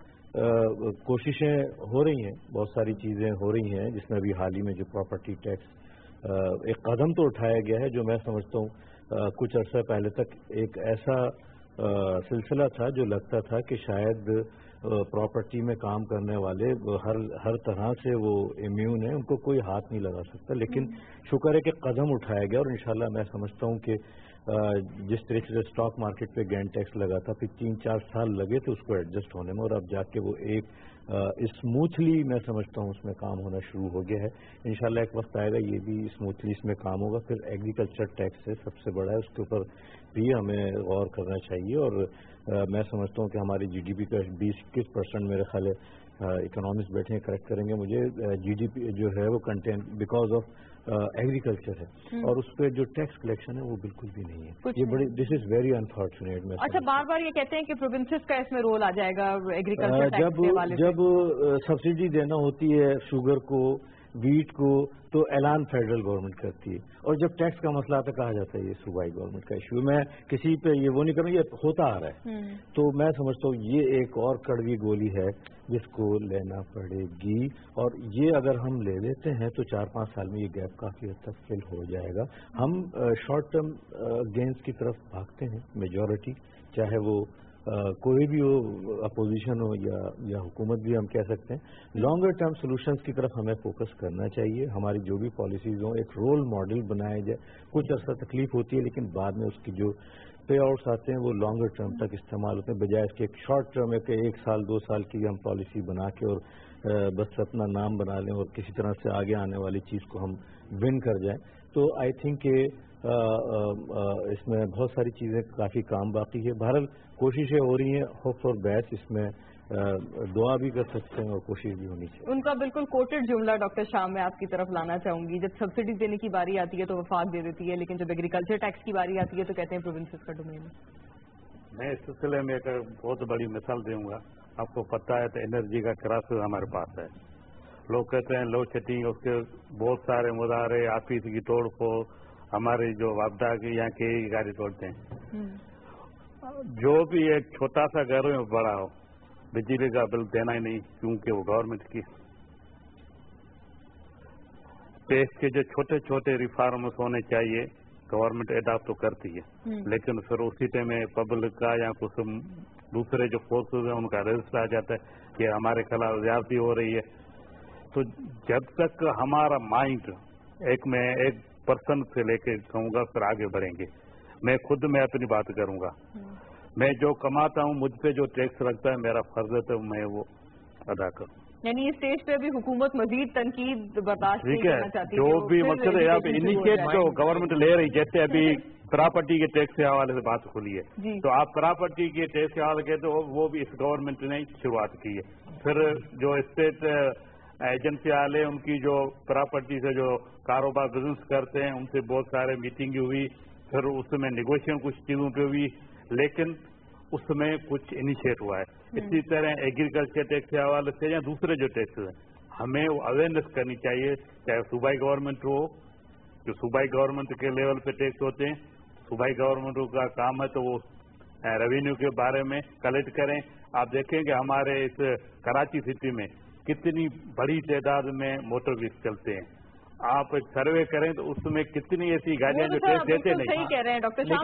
کوششیں ہو رہی ہیں, بہت ساری چیزیں ہو رہی ہیں, جس میں ابھی حال ہی میں جو پراپرٹی ٹیکس ایک قدم تو اٹھایا گیا ہے, جو میں سمجھتا ہوں کچھ عرصہ پہلے تک ایک ایسا सिलसिला था जो लगता था कि शायद प्रॉपर्टी में काम करने वाले हर तरह से वो इम्यून है, उनको कोई हाथ नहीं लगा सकता। लेकिन शुक्र है कि कदम उठाया गया और इंशाल्लाह मैं समझता हूँ कि जिस तरीके से स्टॉक मार्केट पे गैन टैक्स लगा था, फिर 3-4 साल लगे थे उसको एडजस्ट होने में, और अब जाके वो एक स्मूथली मैं समझता हूँ उसमें काम होना शुरू हो गया है। इंशाल्लाह एक वक्त आएगा ये भी स्मूथली इसमें काम होगा। फिर एग्रीकल्चर टैक्स है सबसे बड़ा है, उसके ऊपर भी हमें गौर करना चाहिए। और मैं समझता हूँ कि हमारी जीडीपी का 20-21% मेरे ख्याल है इकोनॉमिक्स बैठे हैं करेक्ट करेंगे मुझे, जीडीपी जो है वो कंटेंट बिकॉज ऑफ एग्रीकल्चर है, और उस पर जो टैक्स कलेक्शन है वो बिल्कुल भी नहीं है। ये बड़ी दिस इज वेरी अनफॉर्चुनेट। अच्छा, बार बार ये कहते हैं कि प्रोविंसेस का इसमें रोल आ जाएगा एग्रीकल्चर टैक्स के हवाले से। जब सब्सिडी देना होती है शुगर को, वीट को, तो ऐलान फेडरल गवर्नमेंट करती है, और जब टैक्स का मसला आता कहा जाता है ये सूबाई गवर्नमेंट का इशू। मैं किसी पे ये वो नहीं करूँ, ये होता आ रहा है। तो मैं समझता हूँ ये एक और कड़वी गोली है जिसको लेना पड़ेगी, और ये अगर हम ले लेते हैं तो 4-5 साल में ये गैप काफी हद तक फिल हो जाएगा। हम शॉर्ट टर्म गेन्स की तरफ भागते हैं मेजॉरिटी, चाहे वो कोई भी हो, अपोजिशन हो या हुकूमत भी हम कह सकते हैं। लॉन्गर टर्म सोल्यूशंस की तरफ हमें फोकस करना चाहिए। हमारी जो भी पॉलिसीज हों एक रोल मॉडल बनाया जाए। कुछ अर्सा तकलीफ होती है लेकिन बाद में उसकी जो पे आउट्स आते हैं वो लॉन्गर टर्म तक इस्तेमाल होते हैं, बजाय इसके एक शॉर्ट टर्म है कि 1 साल 2 साल की हम पॉलिसी बना के और बस अपना नाम बना लें और किसी तरह से आगे आने वाली चीज़ को हम विन कर जाएं। तो आई थिंक इसमें बहुत सारी चीज़ें काफ़ी काम बाकी है। बहरहाल कोशिशें हो रही हैं, होप फॉर बेस्ट, इसमें दुआ भी कर सकते हैं और कोशिश भी होनी चाहिए। उनका बिल्कुल कोटेड जुमला डॉक्टर शाह मैं आपकी तरफ लाना चाहूंगी। जब सब्सिडी देने की बारी आती है तो वफाक दे देती है, लेकिन जब एग्रीकल्चर टैक्स की बारी आती है तो कहते हैं प्रोविंसेस का डोमेन है। मैं इस सिलसिले में एक बहुत बड़ी मिसाल दूंगा। आपको पता है तो एनर्जी का क्राइसिस हमारे पास है। लोग कहते हैं लोड शेडिंग, उसके बहुत सारे मुदारे, ऑफिस की तोड़ फोड़, हमारी जो वापदा की यहाँ की गाड़ी तोड़ते हैं। जो भी एक छोटा सा घर में बड़ा हो, बिजली का बिल देना ही नहीं, क्योंकि वो गवर्नमेंट की। देश के जो छोटे छोटे रिफॉर्म्स होने चाहिए गवर्नमेंट एडॉप्ट तो करती है, लेकिन फिर उसी टाइम में पब्लिक का या कुछ दूसरे जो फोर्सेज है उनका रजिस्टर आ जाता है कि हमारे खिलाफ ज्यादती हो रही है। तो जब तक हमारा माइंड एक पर्सन से लेके कहूंगा फिर आगे बढ़ेंगे। मैं खुद में अपनी बात करूंगा, मैं जो कमाता हूं मुझ पे जो टैक्स लगता है मेरा फर्ज है तो मैं वो अदा करूं। यानी इस स्टेज पे अभी हुकूमत मजीद तनकीद बर्दाश्त नहीं करना चाहती। जो भी मतलब है अब इनिशिएट जो गवर्नमेंट ले रही, जैसे अभी प्रॉपर्टी के टैक्स के हवाले से बात खुली है, तो आप प्रॉपर्टी के टैक्स के हवाले कहते हो, वो भी इस गवर्नमेंट ने शुरुआत की है। फिर जो स्टेट एजेंसी वाले उनकी जो प्रॉपर्टी से जो कारोबार बिजनेस करते हैं उनसे बहुत सारे मीटिंग हुई, फिर उसमें निगोशिएशन कुछ चीजों पे हुई, लेकिन उसमें कुछ इनिशिएट हुआ है। इसी तरह एग्रीकल्चर टैक्स के हवाले से या दूसरे जो टैक्स हैं हमें अवेयरनेस करनी चाहिए, चाहे सूबाई गवर्नमेंट हो, जो सूबाई गवर्नमेंट के लेवल पे टैक्स होते हैं, सूबाई गवर्नमेंट का काम है तो वो रेवेन्यू के बारे में कलेक्ट करें। आप देखेंगे हमारे इस कराची सिटी में कितनी बड़ी तादाद में मोटर व्हीकल चलते हैं। आप एक सर्वे करें तो उसमें कितनी ऐसी गाड़ियां जो टैक्स देते नहीं। सही कह रहे हैं डॉक्टर शाह।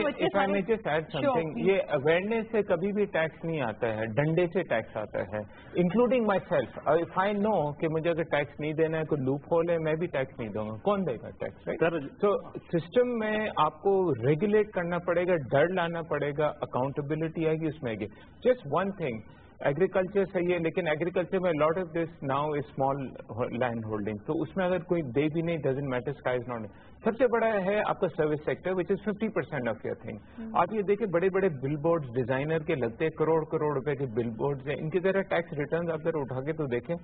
ये अवेयरनेस से कभी भी टैक्स नहीं आता है, डंडे से टैक्स आता है, including my self. If I know कि मुझे अगर टैक्स नहीं देना है, कोई लूप होल है, मैं भी टैक्स नहीं दूंगा, कौन देगा टैक्स, राइट? तो सिस्टम में आपको रेगुलेट करना पड़ेगा, डर लाना पड़ेगा, अकाउंटेबिलिटी आएगी, उसमें आएगी। जस्ट वन थिंग, एग्रीकल्चर सही है, लेकिन एग्रीकल्चर में lot of this now is small land holding, तो उसमें अगर कोई दे भी नहीं, doesn't matter, sky is not. सबसे बड़ा है आपका service sector which is 50% of your thing. आप ये देखिए बड़े बड़े बिल बोर्ड डिजाइनर के लगते हैं, करोड़ करोड़ रुपए के बिल बोर्ड हैं, इनकी तरह टैक्स रिटर्न आप जरा उठा के तो देखें,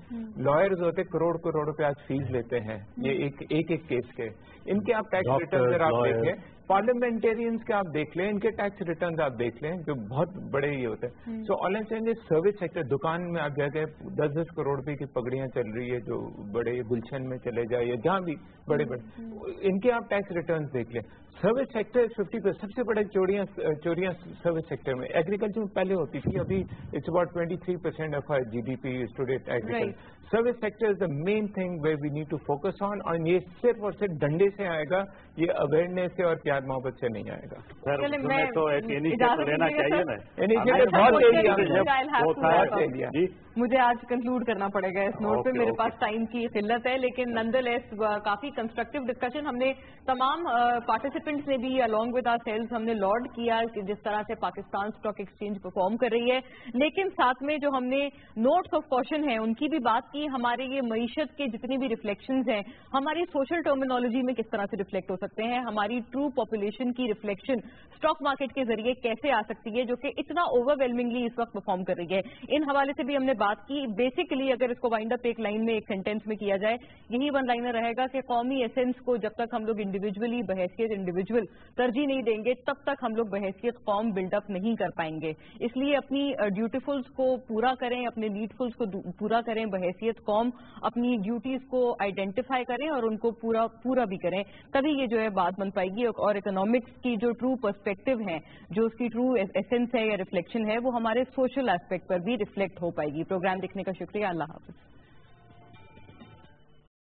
लॉयर्स होते करोड़ करोड़ रुपए आज फीस लेते हैं ये एक केस के। इनके आप टैक्स रिटर्न जरा आप देखें, पार्लियामेंटेरियंस के आप देख लें, इनके टैक्स रिटर्न आप देख लें, जो बहुत बड़े ये होते हैं। So all and send service sector, दुकान में आप जाके 10-10 करोड़ रुपए की पगड़ियां चल रही है, जो बड़े गुलशन में चले जाए या जहां भी बड़े बड़े, इनके आप टैक्स रिटर्न देख लें। सर्विस सेक्टर 50%, सबसे बड़े चोरियां सर्विस सेक्टर में, एग्रीकल्चर में पहले होती थी, अभी it's about 23% of our GDP is today agriculture. Service sector is the main thing where we need to focus on, और ये सिर्फ और सिर्फ डंडे से आएगा, ये अवेयरनेस से और प्यार मोहब्बत से नहीं आएगा। सर मैं तो एक इनिशिएटिव लेना चाहिए ना, इनिशिएटिव बहुत ले लिया। मुझे आज कंक्लूड करना पड़ेगा इस नोट पे, मेरे पास टाइम की किल्लत है, लेकिन नंदलेस काफी कंस्ट्रक्टिव डिस्कशन हमने तमाम पार्टिसिपेंट्स ने भी अलॉन्ग विद आवर सेल्स हमने लॉर्ड किया कि जिस तरह से पाकिस्तान स्टॉक एक्सचेंज परफॉर्म कर रही है, लेकिन साथ में जो हमने नोट्स ऑफ कॉशन है उनकी भी बात की। हमारे ये मईशत के जितनी भी रिफ्लेक्शंस हैं, हमारी सोशल टर्मिनोलॉजी में किस तरह से रिफ्लेक्ट हो सकते हैं, हमारी ट्रू पॉपुलेशन की रिफ्लेक्शन स्टॉक मार्केट के जरिए कैसे आ सकती है, जो कि इतना ओवरवेलमिंगली इस वक्त परफॉर्म कर रही है। इन हवाले से भी हमने बात की। बेसिकली अगर इसको वाइंड अप एक लाइन में, एक सेंटेंस में किया जाए, यही वन लाइनर रहेगा कि कौमी एसेंस को जब तक हम लोग इंडिविजुअली बहैसियत इंडिविजुअल तरजीह नहीं देंगे, तब तक हम लोग बहैसियत कौम बिल्डअप नहीं कर पाएंगे। इसलिए अपनी ड्यूटीफुल्स को पूरा करें, अपने नीडफुल्स को पूरा करें, बहैसियत कौम अपनी ड्यूटीज को आइडेंटिफाई करें और उनको पूरा भी करें, तभी ये जो है बात बन पाएगी। और इकोनॉमिक्स की जो ट्रू पर्सपेक्टिव है, जो उसकी ट्रू एसेंस है या रिफ्लेक्शन है, वो हमारे सोशल एस्पेक्ट पर भी रिफ्लेक्ट हो पाएगी। प्रोग्राम देखने का शुक्रिया। अल्लाह हाफिज।